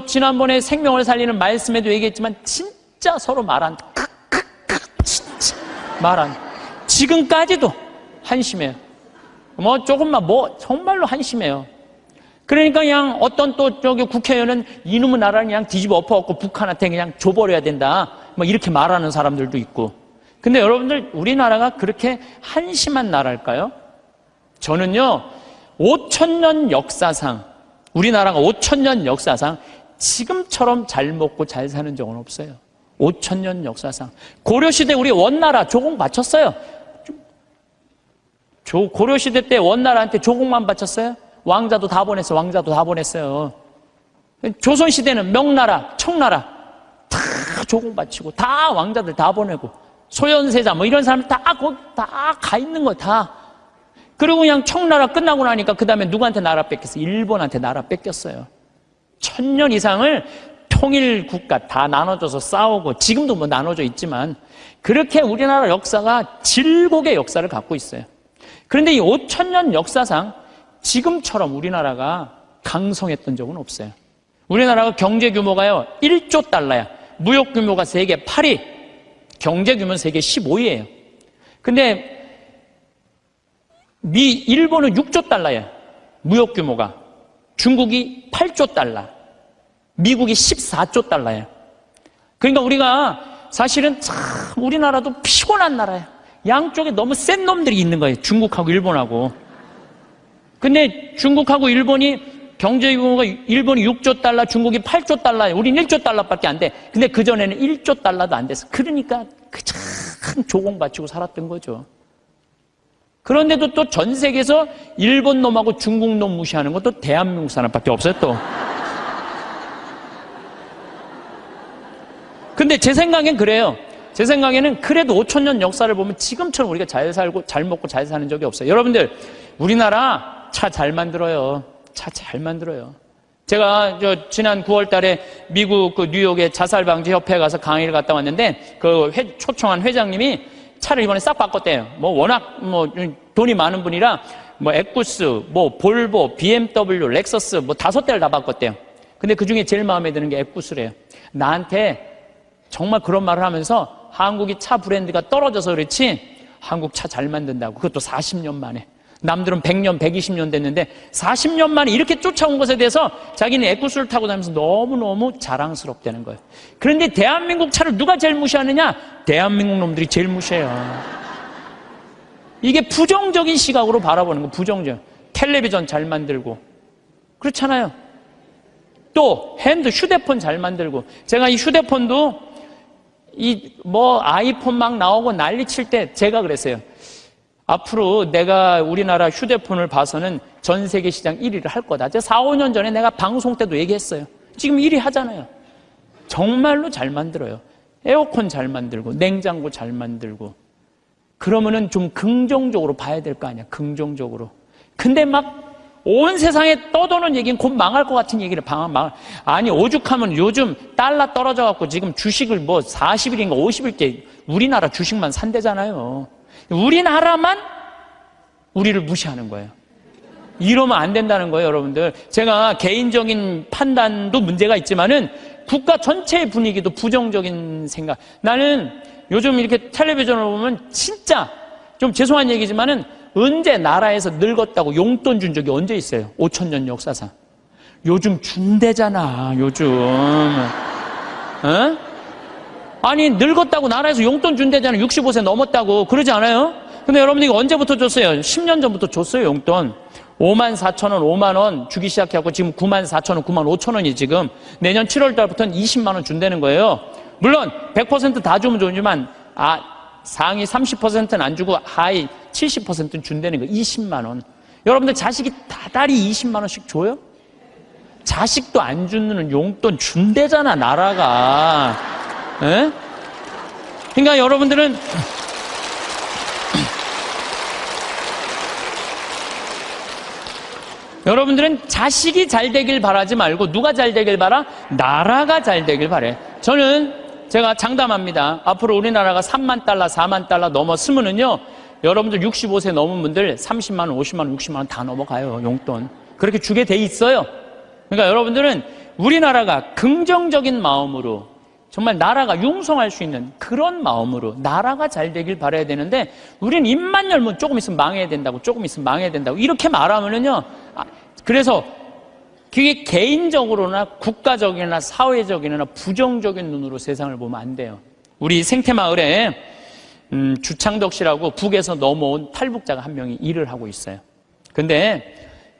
지난번에 생명을 살리는 말씀에도 얘기했지만 진짜 서로 진짜 지금까지도 한심해요. 조금만 정말로 한심해요. 그러니까 그냥 어떤 또 국회의원은 이놈의 나라를 그냥 뒤집어 엎어갖고 북한한테 그냥 줘버려야 된다. 이렇게 말하는 사람들도 있고. 근데 여러분들 우리나라가 그렇게 한심한 나라일까요? 저는요 5,000년 역사상 우리나라가 5,000년 역사상 지금처럼 잘 먹고 잘 사는 적은 없어요. 5,000년 역사상 고려시대 우리 원나라 조공 바쳤어요. 고려시대 때 원나라한테 조공만 바쳤어요? 왕자도 다 보냈어요. 조선시대는 명나라, 청나라 다 조공 바치고 다 왕자들 다 보내고 소현세자 이런 사람 다 가 있는 거 다. 그리고 그냥 청나라 끝나고 나니까 그 다음에 누구한테 나라 뺏겼어요? 일본한테 나라 뺏겼어요. 1,000년 이상을 통일국가 다 나눠줘서 싸우고 지금도 나눠져 있지만 그렇게 우리나라 역사가 질곡의 역사를 갖고 있어요. 그런데 이 5,000년 역사상 지금처럼 우리나라가 강성했던 적은 없어요. 우리나라가 경제 규모가요 1조 달러야. 무역 규모가 세계 8위, 경제 규모는 세계 15위예요. 근데 일본은 6조 달러야. 무역 규모가. 중국이 8조 달러, 미국이 14조 달러야. 그러니까 우리가 사실은 참 우리나라도 피곤한 나라야. 양쪽에 너무 센 놈들이 있는 거예요. 중국하고 일본하고. 근데 중국하고 일본이 경제 규모가 일본이 6조 달러, 중국이 8조 달러예요. 우린 1조 달러밖에 안 돼. 근데 그전에는 1조 달러도 안 됐어. 그러니까 큰 조공 바치고 살았던 거죠. 그런데도 또 전 세계에서 일본 놈하고 중국 놈 무시하는 것도 대한민국 사람밖에 없어요, 또. 근데 제 생각엔 그래요. 제 생각에는 그래도 5,000년 역사를 보면 지금처럼 우리가 잘 살고 잘 먹고 잘 사는 적이 없어요. 여러분들, 우리나라 차 잘 만들어요. 차 잘 만들어요. 제가 지난 9월 달에 미국 뉴욕의 자살방지 협회에 가서 강의를 갔다 왔는데 초청한 회장님이 차를 이번에 싹 바꿨대요. 워낙 돈이 많은 분이라 에쿠스, 볼보, BMW, 렉서스 5대를 다 바꿨대요. 근데 그 중에 제일 마음에 드는 게 에쿠스래요. 나한테 정말 그런 말을 하면서 한국이 차 브랜드가 떨어져서 그렇지 한국 차 잘 만든다고. 그것도 40년 만에. 남들은 100년, 120년 됐는데 40년 만에 이렇게 쫓아온 것에 대해서 자기는 에쿠스를 타고 다니면서 너무너무 자랑스럽다는 거예요. 그런데 대한민국 차를 누가 제일 무시하느냐? 대한민국 놈들이 제일 무시해요. 이게 부정적인 시각으로 바라보는 거, 부정적. 텔레비전 잘 만들고. 그렇잖아요. 또 휴대폰 잘 만들고. 제가 이 휴대폰도 아이폰 막 나오고 난리 칠 때 제가 그랬어요. 앞으로 내가 우리나라 휴대폰을 봐서는 전 세계 시장 1위를 할 거다. 4, 5년 전에 내가 방송 때도 얘기했어요. 지금 1위 하잖아요. 정말로 잘 만들어요. 에어컨 잘 만들고, 냉장고 잘 만들고. 그러면은 좀 긍정적으로 봐야 될 거 아니야. 긍정적으로. 근데 막 온 세상에 떠도는 얘기는 곧 망할 것 같은 얘기를 아니, 오죽하면 요즘 달러 떨어져갖고 지금 주식을 40일인가 50일째 우리나라 주식만 산대잖아요. 우리나라만 우리를 무시하는 거예요. 이러면 안 된다는 거예요, 여러분들. 제가 개인적인 판단도 문제가 있지만은 국가 전체의 분위기도 부정적인 생각. 나는 요즘 이렇게 텔레비전을 보면 진짜 좀 죄송한 얘기지만은 언제 나라에서 늙었다고 용돈 준 적이 언제 있어요? 5,000년 역사상. 요즘 준대잖아, 요즘. 아니, 늙었다고 나라에서 용돈 준대잖아. 65세 넘었다고. 그러지 않아요? 근데 여러분들 이거 언제부터 줬어요? 10년 전부터 줬어요, 용돈. 54,000원, 5만원 주기 시작해갖고 지금 94,000원, 95,000원이 지금 내년 7월 달부터는 20만원 준다는 거예요. 물론 100% 다 주면 좋지만 상위 30%는 안 주고 하위 70%는 준다는 거. 20만원. 여러분들 자식이 다달이 20만원씩 줘요? 자식도 안 주는 용돈 준대잖아, 나라가. 에? 그러니까 여러분들은 자식이 잘 되길 바라지 말고 누가 잘 되길 바라? 나라가 잘 되길 바래. 제가 장담합니다. 앞으로 우리나라가 3만 달러, 4만 달러 넘었으면은요, 여러분들 65세 넘은 분들 30만 원, 50만 원, 60만 원 다 넘어가요, 용돈. 그렇게 주게 돼 있어요. 그러니까 여러분들은 우리나라가 긍정적인 마음으로 정말 나라가 융성할 수 있는 그런 마음으로 나라가 잘 되길 바라야 되는데, 우리는 입만 열면 조금 있으면 망해야 된다고, 조금 있으면 망해야 된다고 이렇게 말하면은요, 그래서 그게 개인적으로나 국가적이나 사회적이나 부정적인 눈으로 세상을 보면 안 돼요. 우리 생태마을에 주창덕 씨라고 북에서 넘어온 탈북자가 한 명이 일을 하고 있어요. 근데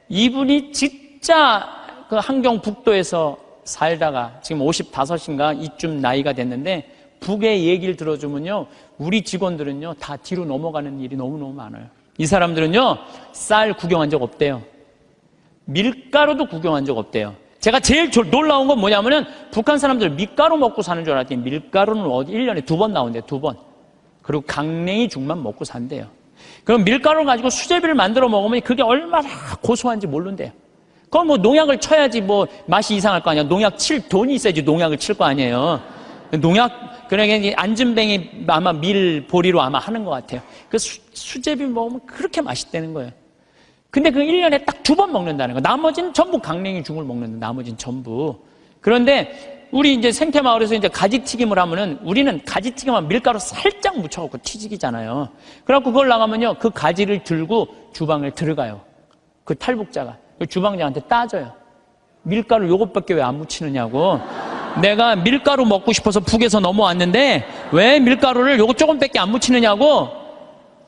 이분이 진짜 그 함경북도에서 살다가 지금 55인가 이쯤 나이가 됐는데, 북의 얘기를 들어주면요, 우리 직원들은요 다 뒤로 넘어가는 일이 너무너무 많아요. 이 사람들은요 쌀 구경한 적 없대요. 밀가루도 구경한 적 없대요. 제가 제일 놀라운 건 뭐냐면은 북한 사람들 밀가루 먹고 사는 줄 알았더니 밀가루는 1년에 2번 나온대요. 2번. 그리고 강냉이 죽만 먹고 산대요. 그럼 밀가루를 가지고 수제비를 만들어 먹으면 그게 얼마나 고소한지 모른대요. 그럼 농약을 쳐야지 맛이 이상할 거 아니야. 농약 칠 돈이 있어야지 농약을 칠 거 아니에요. 그러니까 안진뱅이 아마 밀보리로 아마 하는 것 같아요. 그 수제비 먹으면 그렇게 맛있다는 거예요. 근데 그 1년에 딱 2번 먹는다는 거. 나머지는 전부 강냉이 죽을 먹는다. 나머지는 전부. 그런데 우리 이제 생태마을에서 이제 가지튀김을 하면은 우리는 가지튀김만 밀가루 살짝 묻혀갖고 튀기잖아요. 그래갖고 그걸 나가면요, 그 가지를 들고 주방에 들어가요. 그 탈북자가. 그 주방장한테 따져요. 밀가루 요것밖에 왜 안 묻히느냐고. 내가 밀가루 먹고 싶어서 북에서 넘어왔는데 왜 밀가루를 요것 조금밖에 안 묻히느냐고.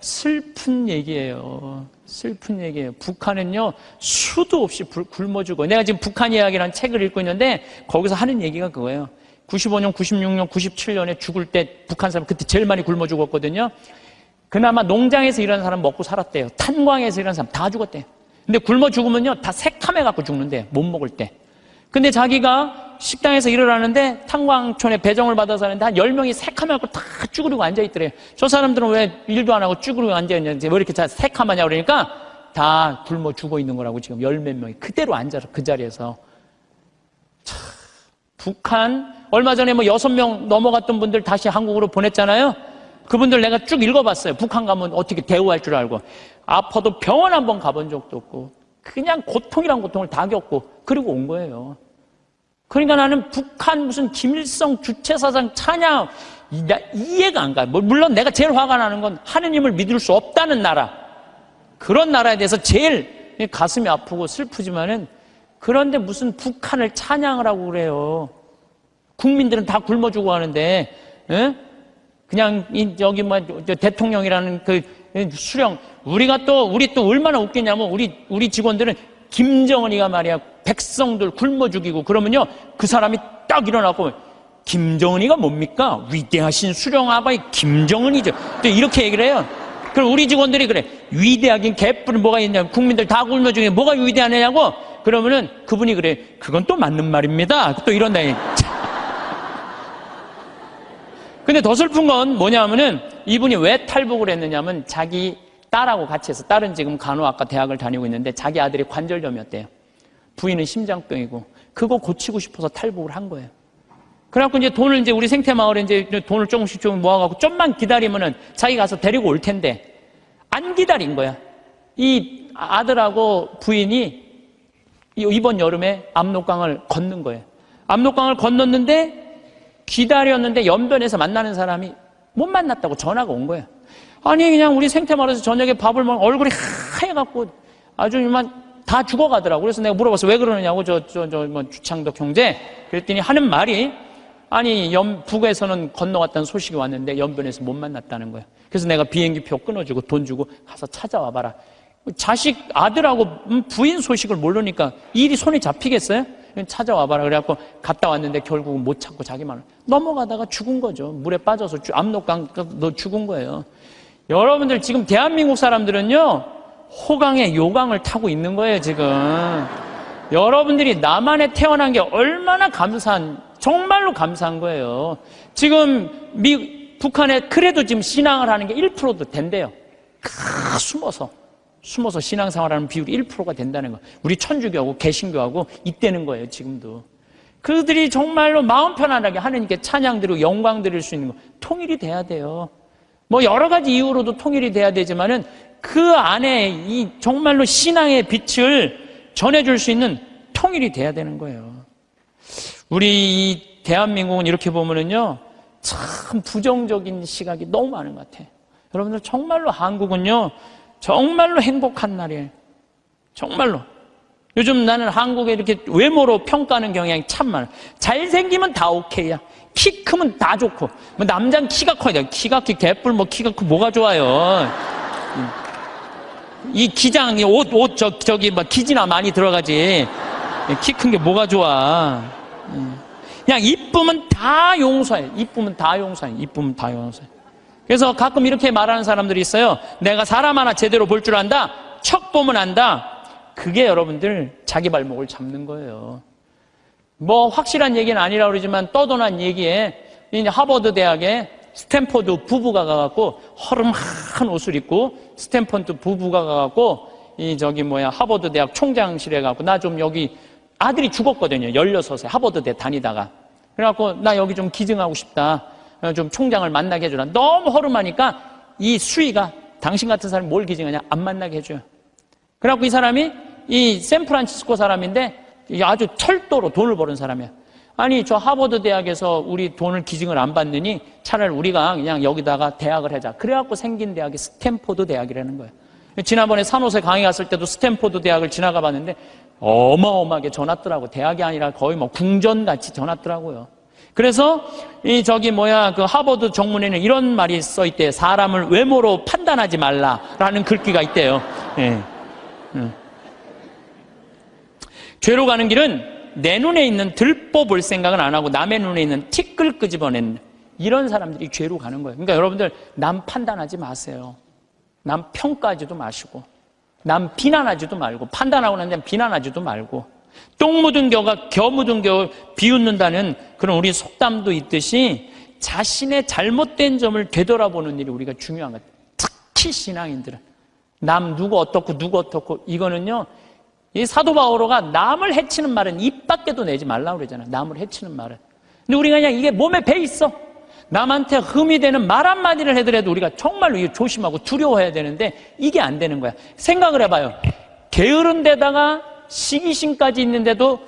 슬픈 얘기예요. 슬픈 얘기예요. 북한은요, 수도 없이 굶어 죽어요. 내가 지금 북한 이야기라는 책을 읽고 있는데 거기서 하는 얘기가 그거예요. 95년, 96년, 97년에 죽을 때 북한 사람 그때 제일 많이 굶어 죽었거든요. 그나마 농장에서 일하는 사람 먹고 살았대요. 탄광에서 일하는 사람 다 죽었대요. 근데 굶어 죽으면요, 다 새카매 갖고 죽는데 못 먹을 때. 근데 자기가 식당에서 일을 하는데 탄광촌에 배정을 받아서 하는데 한 10명이 새카매 갖고 다 쭈그리고 앉아있더래요. 저 사람들은 왜 일도 안 하고 쭈그리고 앉아있는지 왜 이렇게 새카마냐 그러니까 다 굶어 죽어 있는 거라고 지금 10몇 명이 그대로 앉아서 그 자리에서. 참, 북한 얼마 전에 뭐 6명 넘어갔던 분들 다시 한국으로 보냈잖아요. 그분들 내가 쭉 읽어봤어요. 북한 가면 어떻게 대우할 줄 알고. 아파도 병원 한번 가본 적도 없고 그냥 고통이란 고통을 다 겪고 그리고 온 거예요. 그러니까 나는 북한 무슨 김일성 주체사상 찬양 이해가 안 가요. 물론 내가 제일 화가 나는 건 하느님을 믿을 수 없다는 나라, 그런 나라에 대해서 제일 가슴이 아프고 슬프지만은, 그런데 무슨 북한을 찬양을 하고 그래요. 국민들은 다 굶어 죽어 하는데, 에? 그냥 여기 뭐 대통령이라는 그 수령, 우리 또 얼마나 웃기냐면 우리 직원들은 김정은이가 말이야 백성들 굶어 죽이고 그러면요 그 사람이 딱 일어나고 김정은이가 뭡니까? 위대하신 수령아바의 김정은이죠. 또 이렇게 얘기를 해요. 그럼 우리 직원들이 그래, 위대하긴 개뿔은 뭐가 있냐, 국민들 다 굶어 죽이고 뭐가 위대하냐고. 그러면은 그분이 그래, 그건 또 맞는 말입니다. 또 이런다. 근데 더 슬픈 건 뭐냐면은 이분이 왜 탈북을 했느냐면 자기 딸하고 같이 해서, 딸은 지금 간호학과 대학을 다니고 있는데 자기 아들이 관절염이었대요. 부인은 심장병이고 그거 고치고 싶어서 탈북을 한 거예요. 그래갖고 이제 돈을 이제 우리 생태마을에 이제 돈을 조금씩 모아갖고 좀만 기다리면은 자기 가서 데리고 올 텐데 안 기다린 거야. 이 아들하고 부인이 이번 여름에 압록강을 건넌 거예요. 압록강을 건넜는데 기다렸는데 연변에서 만나는 사람이 못 만났다고 전화가 온 거예요. 아니 그냥 우리 생태마을에서 저녁에 밥을 먹으면 얼굴이 하얘갖고 아주 이만 다 죽어가더라고. 그래서 내가 물어봤어. 왜 그러느냐고. 뭐 주창덕 형제. 그랬더니 하는 말이, 아니 북에서는 건너갔다는 소식이 왔는데 연변에서 못 만났다는 거야. 그래서 내가 비행기표 끊어주고 돈 주고 가서 찾아와 봐라. 자식 아들하고 부인 소식을 모르니까 일이 손에 잡히겠어요? 찾아와 봐라. 그래갖고 갔다 왔는데 결국은 못 찾고 자기만 넘어가다가 죽은 거죠. 물에 빠져서 압록강 너 죽은 거예요. 여러분들 지금 대한민국 사람들은요 호강에 요강을 타고 있는 거예요. 지금 여러분들이 남한에 태어난 게 얼마나 정말로 감사한 거예요. 지금 북한에 그래도 지금 신앙을 하는 게 1%도 된대요. 숨어서 신앙생활하는 비율이 1%가 된다는 거. 우리 천주교하고 개신교하고 있다는 거예요. 지금도 그들이 정말로 마음 편안하게 하느님께 찬양 드리고 영광 드릴 수 있는 거, 통일이 돼야 돼요. 뭐 여러 가지 이유로도 통일이 돼야 되지만은 그 안에 이 정말로 신앙의 빛을 전해줄 수 있는 통일이 돼야 되는 거예요. 우리 이 대한민국은 이렇게 보면은요 참 부정적인 시각이 너무 많은 것 같아요. 여러분들 정말로 한국은요 정말로 행복한 나라예요. 정말로. 요즘 나는 한국에 이렇게 외모로 평가하는 경향이 참 많아. 잘생기면 다 오케이야. 키 크면 다 좋고, 뭐 남자는 키가 커야 돼. 키가 개뿔 뭐 키가 크고 뭐가 좋아요. 이 기장이 저기 뭐 기지나 많이 들어가지. 키 큰 게 뭐가 좋아. 그냥 이쁘면 다 용서해. 이쁘면 다 용서해. 이쁘면 다 용서해. 그래서 가끔 이렇게 말하는 사람들이 있어요. 내가 사람 하나 제대로 볼 줄 안다. 척 보면 안다. 그게 여러분들 자기 발목을 잡는 거예요. 뭐 확실한 얘기는 아니라 그러지만 떠도난 얘기에 이제 하버드 대학에 스탠포드 부부가 가갖고 허름한 옷을 입고 스탠포드 부부가 가갖고 하버드 대학 총장실에 가갖고 나 좀 여기 아들이 죽었거든요. 16세 하버드 대 다니다가. 그래갖고 나 여기 좀 기증하고 싶다. 좀 총장을 만나게 해주라. 너무 허름하니까 이 수위가 당신 같은 사람이 뭘 기증하냐? 안 만나게 해줘요. 그래갖고 이 사람이 이 샌프란시스코 사람인데 아주 철도로 돈을 버는 사람이야. 아니 저 하버드 대학에서 우리 돈을 기증을 안 받느니 차라리 우리가 그냥 여기다가 대학을 하자. 그래갖고 생긴 대학이 스탠포드 대학이라는 거예요. 지난번에 산호세 강의 갔을 때도 스탠포드 대학을 지나가 봤는데 어마어마하게 전화더라고. 대학이 아니라 거의 뭐 궁전같이 전화더라고요. 그래서 그 하버드 정문에는 이런 말이 써 있대요. 사람을 외모로 판단하지 말라라는 글귀가 있대요. 예. 죄로 가는 길은 내 눈에 있는 들보 볼 생각은 안 하고 남의 눈에 있는 티끌 끄집어내는 이런 사람들이 죄로 가는 거예요. 그러니까 여러분들 남 판단하지 마세요. 남 평가하지도 마시고 남 비난하지도 말고 판단하고 난 다음에 비난하지도 말고 똥 묻은 겨 묻은 겨 비웃는다는 그런 우리 속담도 있듯이 자신의 잘못된 점을 되돌아보는 일이 우리가 중요한 것 같아요. 특히 신앙인들은 남 누구 어떻고 이거는요, 이 사도 바오로가 남을 해치는 말은 입 밖에도 내지 말라고 그러잖아요. 남을 해치는 말은. 근데 우리가 그냥 이게 몸에 배 있어. 남한테 흠이 되는 말 한마디를 해더라도 우리가 정말로 이거 조심하고 두려워해야 되는데 이게 안 되는 거야. 생각을 해봐요. 게으른 데다가 시기심까지 있는데도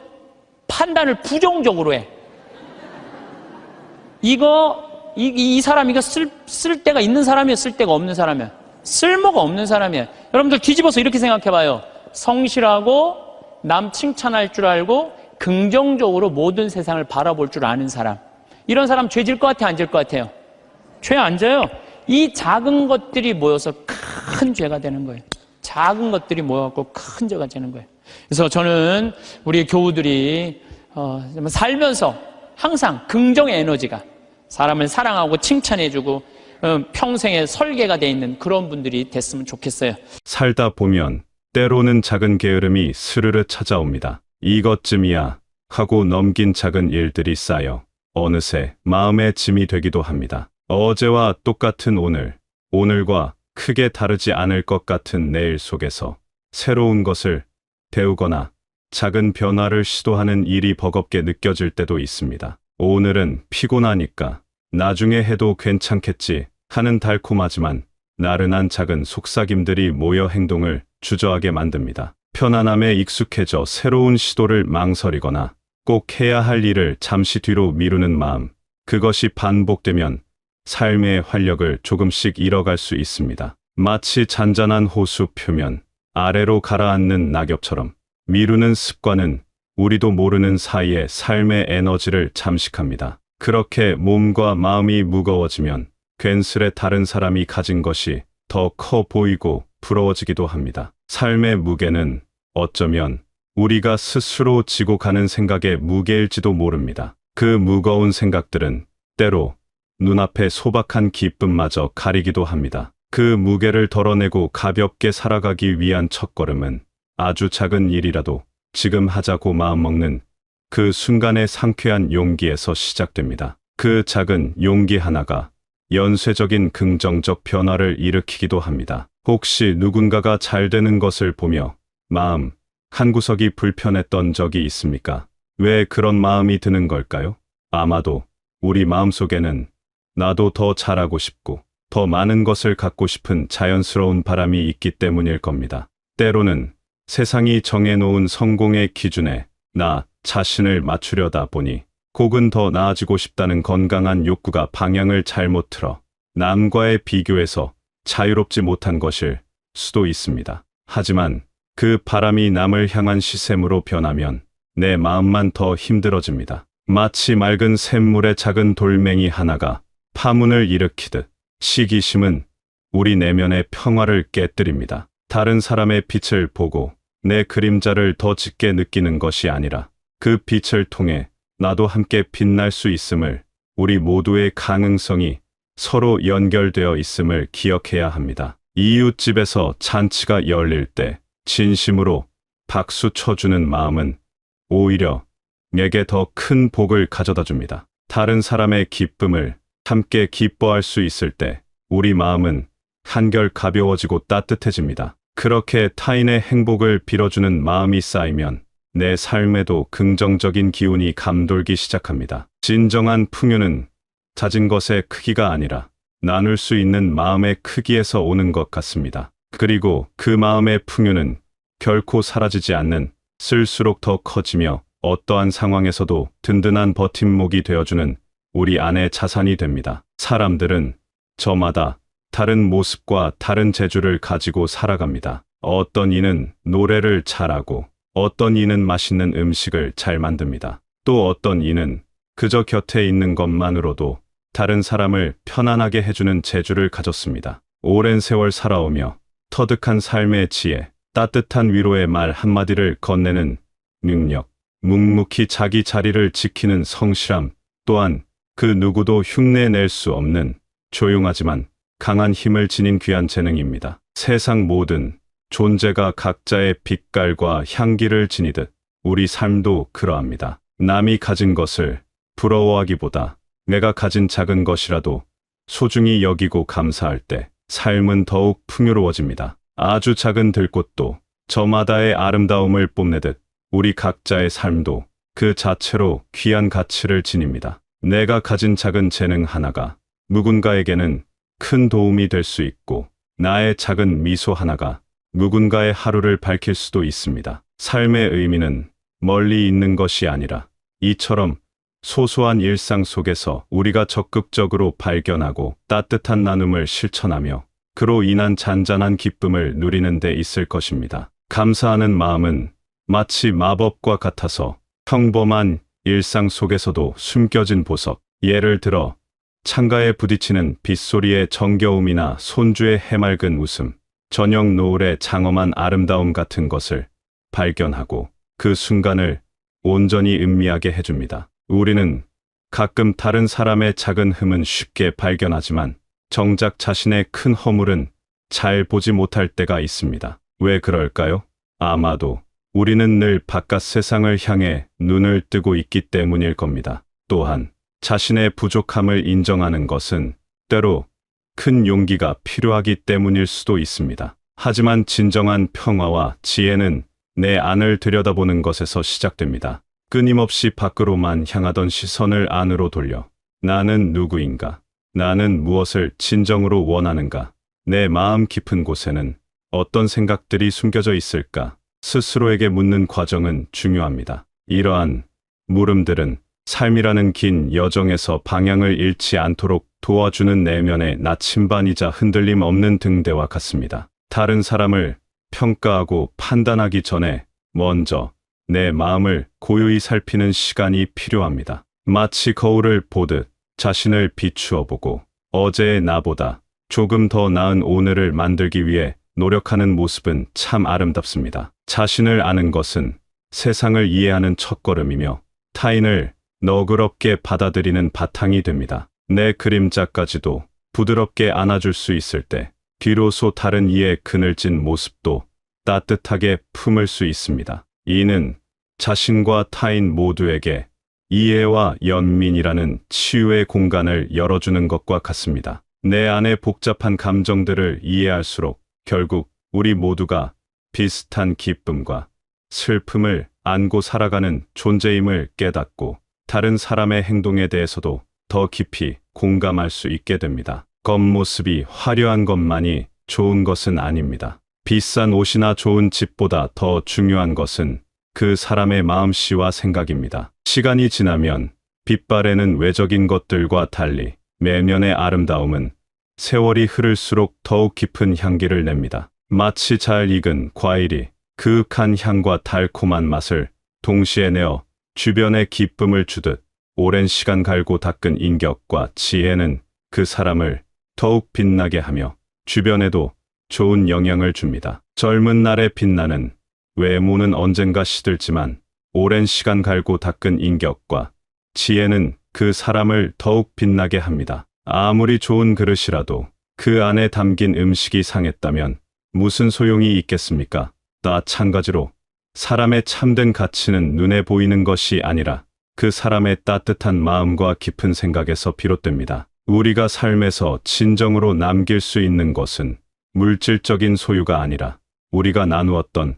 판단을 부정적으로 해. 이 사람 이거 쓸 데가 있는 사람이야, 쓸 데가 없는 사람이야? 쓸모가 없는 사람이야. 여러분들 뒤집어서 이렇게 생각해봐요. 성실하고 남 칭찬할 줄 알고 긍정적으로 모든 세상을 바라볼 줄 아는 사람. 이런 사람 죄 질 것 같아요, 안 질 것 같아요? 죄 안 져요. 이 작은 것들이 모여서 큰 죄가 되는 거예요. 작은 것들이 모여갖고 큰 죄가 되는 거예요. 그래서 저는 우리 교우들이 살면서 항상 긍정의 에너지가 사람을 사랑하고 칭찬해주고 평생의 설계가 돼 있는 그런 분들이 됐으면 좋겠어요. 살다 보면 때로는 작은 게으름이 스르르 찾아옵니다. 이것쯤이야 하고 넘긴 작은 일들이 쌓여 어느새 마음의 짐이 되기도 합니다. 어제와 똑같은 오늘, 오늘과 크게 다르지 않을 것 같은 내일 속에서 새로운 것을 배우거나 작은 변화를 시도하는 일이 버겁게 느껴질 때도 있습니다. 오늘은 피곤하니까 나중에 해도 괜찮겠지 하는 달콤하지만 나른한 작은 속삭임들이 모여 행동을 주저하게 만듭니다. 편안함에 익숙해져 새로운 시도를 망설이거나 꼭 해야 할 일을 잠시 뒤로 미루는 마음, 그것이 반복되면 삶의 활력을 조금씩 잃어갈 수 있습니다. 마치 잔잔한 호수 표면 아래로 가라앉는 낙엽처럼 미루는 습관은 우리도 모르는 사이에 삶의 에너지를 잠식합니다. 그렇게 몸과 마음이 무거워지면 괜스레 다른 사람이 가진 것이 더 커 보이고 부러워지기도 합니다. 삶의 무게는 어쩌면 우리가 스스로 지고 가는 생각의 무게일지도 모릅니다. 그 무거운 생각들은 때로 눈앞의 소박한 기쁨마저 가리기도 합니다. 그 무게를 덜어내고 가볍게 살아가기 위한 첫걸음은 아주 작은 일이라도 지금 하자고 마음먹는 그 순간의 상쾌한 용기에서 시작됩니다. 그 작은 용기 하나가 연쇄적인 긍정적 변화를 일으키기도 합니다. 혹시 누군가가 잘 되는 것을 보며 마음 한구석이 불편했던 적이 있습니까? 왜 그런 마음이 드는 걸까요? 아마도 우리 마음속에는 나도 더 잘하고 싶고 더 많은 것을 갖고 싶은 자연스러운 바람이 있기 때문일 겁니다. 때로는 세상이 정해놓은 성공의 기준에 나 자신을 맞추려다 보니 혹은 더 나아지고 싶다는 건강한 욕구가 방향을 잘못 틀어 남과의 비교에서 자유롭지 못한 것일 수도 있습니다. 하지만 그 바람이 남을 향한 시샘으로 변하면 내 마음만 더 힘들어집니다. 마치 맑은 샘물에 작은 돌멩이 하나가 파문을 일으키듯 시기심은 우리 내면의 평화를 깨뜨립니다. 다른 사람의 빛을 보고 내 그림자를 더 짙게 느끼는 것이 아니라 그 빛을 통해 나도 함께 빛날 수 있음을, 우리 모두의 가능성이 서로 연결되어 있음을 기억해야 합니다. 이웃집에서 잔치가 열릴 때 진심으로 박수 쳐주는 마음은 오히려 내게 더 큰 복을 가져다 줍니다. 다른 사람의 기쁨을 함께 기뻐할 수 있을 때 우리 마음은 한결 가벼워지고 따뜻해집니다. 그렇게 타인의 행복을 빌어주는 마음이 쌓이면 내 삶에도 긍정적인 기운이 감돌기 시작합니다. 진정한 풍요는 잦은 것의 크기가 아니라 나눌 수 있는 마음의 크기에서 오는 것 같습니다. 그리고 그 마음의 풍요는 결코 사라지지 않는, 쓸수록 더 커지며 어떠한 상황에서도 든든한 버팀목이 되어주는 우리 안의 자산이 됩니다. 사람들은 저마다 다른 모습과 다른 재주를 가지고 살아갑니다. 어떤 이는 노래를 잘하고 어떤 이는 맛있는 음식을 잘 만듭니다. 또 어떤 이는 그저 곁에 있는 것만으로도 다른 사람을 편안하게 해주는 재주를 가졌습니다. 오랜 세월 살아오며 터득한 삶의 지혜, 따뜻한 위로의 말 한마디를 건네는 능력, 묵묵히 자기 자리를 지키는 성실함, 또한 그 누구도 흉내낼 수 없는 조용하지만 강한 힘을 지닌 귀한 재능입니다. 세상 모든 존재가 각자의 빛깔과 향기를 지니듯 우리 삶도 그러합니다. 남이 가진 것을 부러워하기보다 내가 가진 작은 것이라도 소중히 여기고 감사할 때 삶은 더욱 풍요로워집니다. 아주 작은 들꽃도 저마다의 아름다움을 뽐내듯 우리 각자의 삶도 그 자체로 귀한 가치를 지닙니다. 내가 가진 작은 재능 하나가 누군가에게는 큰 도움이 될 수 있고 나의 작은 미소 하나가 누군가의 하루를 밝힐 수도 있습니다. 삶의 의미는 멀리 있는 것이 아니라 이처럼 소소한 일상 속에서 우리가 적극적으로 발견하고 따뜻한 나눔을 실천하며 그로 인한 잔잔한 기쁨을 누리는 데 있을 것입니다. 감사하는 마음은 마치 마법과 같아서 평범한 일상 속에서도 숨겨진 보석, 예를 들어 창가에 부딪히는 빗소리의 정겨움이나 손주의 해맑은 웃음, 저녁 노을의 장엄한 아름다움 같은 것을 발견하고 그 순간을 온전히 음미하게 해줍니다. 우리는 가끔 다른 사람의 작은 흠은 쉽게 발견하지만 정작 자신의 큰 허물은 잘 보지 못할 때가 있습니다. 왜 그럴까요? 아마도 우리는 늘 바깥 세상을 향해 눈을 뜨고 있기 때문일 겁니다. 또한 자신의 부족함을 인정하는 것은 때로 큰 용기가 필요하기 때문일 수도 있습니다. 하지만 진정한 평화와 지혜는 내 안을 들여다보는 것에서 시작됩니다. 끊임없이 밖으로만 향하던 시선을 안으로 돌려 나는 누구인가? 나는 무엇을 진정으로 원하는가? 내 마음 깊은 곳에는 어떤 생각들이 숨겨져 있을까? 스스로에게 묻는 과정은 중요합니다. 이러한 물음들은 삶이라는 긴 여정에서 방향을 잃지 않도록 도와주는 내면의 나침반이자 흔들림 없는 등대와 같습니다. 다른 사람을 평가하고 판단하기 전에 먼저 내 마음을 고요히 살피는 시간이 필요합니다. 마치 거울을 보듯 자신을 비추어 보고 어제의 나보다 조금 더 나은 오늘을 만들기 위해 노력하는 모습은 참 아름답습니다. 자신을 아는 것은 세상을 이해하는 첫걸음이며 타인을 너그럽게 받아들이는 바탕이 됩니다. 내 그림자까지도 부드럽게 안아줄 수 있을 때 비로소 다른 이의 그늘진 모습도 따뜻하게 품을 수 있습니다. 이는 자신과 타인 모두에게 이해와 연민이라는 치유의 공간을 열어주는 것과 같습니다. 내 안의 복잡한 감정들을 이해할수록 결국 우리 모두가 비슷한 기쁨과 슬픔을 안고 살아가는 존재임을 깨닫고 다른 사람의 행동에 대해서도 더 깊이 공감할 수 있게 됩니다. 겉모습이 화려한 것만이 좋은 것은 아닙니다. 비싼 옷이나 좋은 집보다 더 중요한 것은 그 사람의 마음씨와 생각입니다. 시간이 지나면 빛발에는 외적인 것들과 달리 내면의 아름다움은 세월이 흐를수록 더욱 깊은 향기를 냅니다. 마치 잘 익은 과일이 그윽한 향과 달콤한 맛을 동시에 내어 주변에 기쁨을 주듯 오랜 시간 갈고 닦은 인격과 지혜는 그 사람을 더욱 빛나게 하며 주변에도 좋은 영향을 줍니다. 젊은 날의 빛나는 외모는 언젠가 시들지만 오랜 시간 갈고 닦은 인격과 지혜는 그 사람을 더욱 빛나게 합니다. 아무리 좋은 그릇이라도 그 안에 담긴 음식이 상했다면 무슨 소용이 있겠습니까? 마찬가지로 사람의 참된 가치는 눈에 보이는 것이 아니라 그 사람의 따뜻한 마음과 깊은 생각에서 비롯됩니다. 우리가 삶에서 진정으로 남길 수 있는 것은 물질적인 소유가 아니라 우리가 나누었던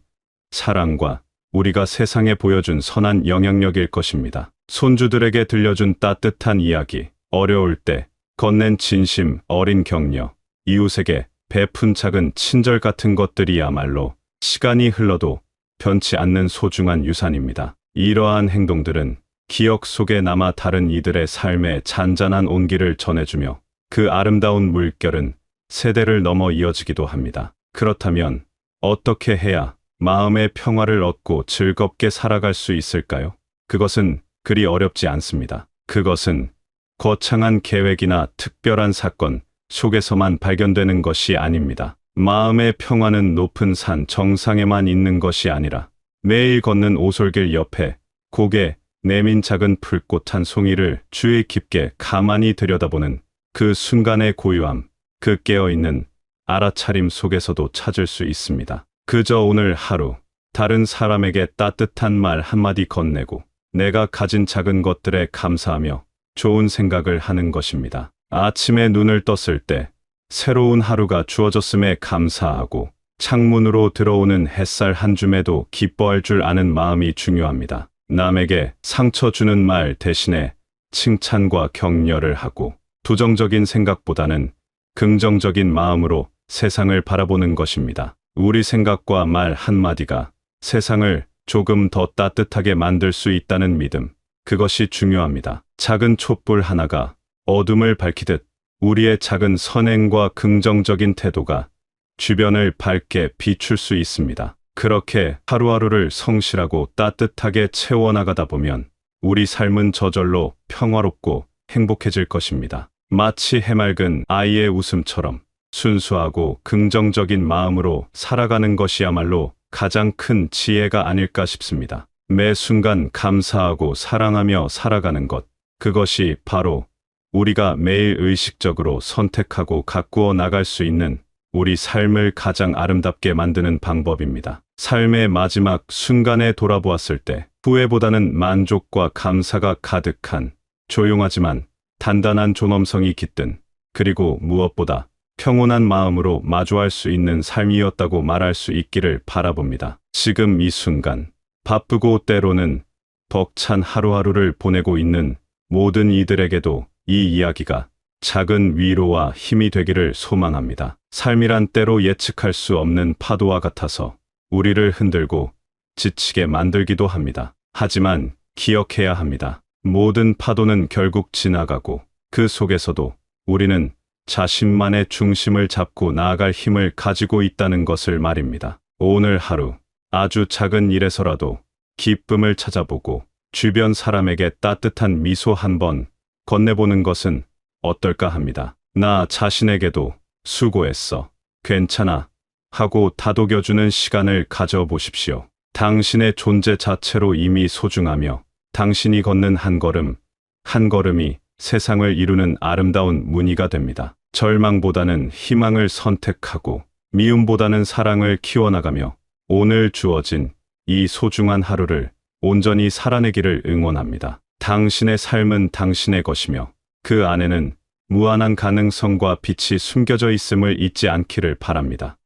사랑과 우리가 세상에 보여준 선한 영향력일 것입니다. 손주들에게 들려준 따뜻한 이야기, 어려울 때 건넨 진심 어린 격려, 이웃에게 베푼 작은 친절 같은 것들이야말로 시간이 흘러도 변치 않는 소중한 유산입니다. 이러한 행동들은 기억 속에 남아 다른 이들의 삶에 잔잔한 온기를 전해주며 그 아름다운 물결은 세대를 넘어 이어지기도 합니다. 그렇다면 어떻게 해야 마음의 평화를 얻고 즐겁게 살아갈 수 있을까요? 그것은 그리 어렵지 않습니다. 그것은 거창한 계획이나 특별한 사건 속에서만 발견되는 것이 아닙니다. 마음의 평화는 높은 산 정상에만 있는 것이 아니라 매일 걷는 오솔길 옆에 고개 내민 작은 풀꽃 한 송이를 주의 깊게 가만히 들여다보는 그 순간의 고요함, 그 깨어있는 알아차림 속에서도 찾을 수 있습니다. 그저 오늘 하루 다른 사람에게 따뜻한 말 한마디 건네고 내가 가진 작은 것들에 감사하며 좋은 생각을 하는 것입니다. 아침에 눈을 떴을 때 새로운 하루가 주어졌음에 감사하고 창문으로 들어오는 햇살 한 줌에도 기뻐할 줄 아는 마음이 중요합니다. 남에게 상처 주는 말 대신에 칭찬과 격려를 하고 부정적인 생각보다는 긍정적인 마음으로 세상을 바라보는 것입니다. 우리 생각과 말 한마디가 세상을 조금 더 따뜻하게 만들 수 있다는 믿음, 그것이 중요합니다. 작은 촛불 하나가 어둠을 밝히듯 우리의 작은 선행과 긍정적인 태도가 주변을 밝게 비출 수 있습니다. 그렇게 하루하루를 성실하고 따뜻하게 채워나가다 보면 우리 삶은 저절로 평화롭고 행복해질 것입니다. 마치 해맑은 아이의 웃음처럼 순수하고 긍정적인 마음으로 살아가는 것이야말로 가장 큰 지혜가 아닐까 싶습니다. 매 순간 감사하고 사랑하며 살아가는 것, 그것이 바로 우리가 매일 의식적으로 선택하고 가꾸어 나갈 수 있는 우리 삶을 가장 아름답게 만드는 방법입니다. 삶의 마지막 순간에 돌아보았을 때 후회보다는 만족과 감사가 가득한 조용하지만 단단한 존엄성이 깃든, 그리고 무엇보다 평온한 마음으로 마주할 수 있는 삶이었다고 말할 수 있기를 바라봅니다. 지금 이 순간 바쁘고 때로는 벅찬 하루하루를 보내고 있는 모든 이들에게도 이 이야기가 작은 위로와 힘이 되기를 소망합니다. 삶이란 때로 예측할 수 없는 파도와 같아서 우리를 흔들고 지치게 만들기도 합니다. 하지만 기억해야 합니다. 모든 파도는 결국 지나가고 그 속에서도 우리는 자신만의 중심을 잡고 나아갈 힘을 가지고 있다는 것을 말입니다. 오늘 하루 아주 작은 일에서라도 기쁨을 찾아보고 주변 사람에게 따뜻한 미소 한번 건네보는 것은 어떨까 합니다. 나 자신에게도 수고했어, 괜찮아 하고 다독여주는 시간을 가져보십시오. 당신의 존재 자체로 이미 소중하며 당신이 걷는 한 걸음, 한 걸음이 세상을 이루는 아름다운 무늬가 됩니다. 절망보다는 희망을 선택하고 미움보다는 사랑을 키워나가며 오늘 주어진 이 소중한 하루를 온전히 살아내기를 응원합니다. 당신의 삶은 당신의 것이며 그 안에는 무한한 가능성과 빛이 숨겨져 있음을 잊지 않기를 바랍니다.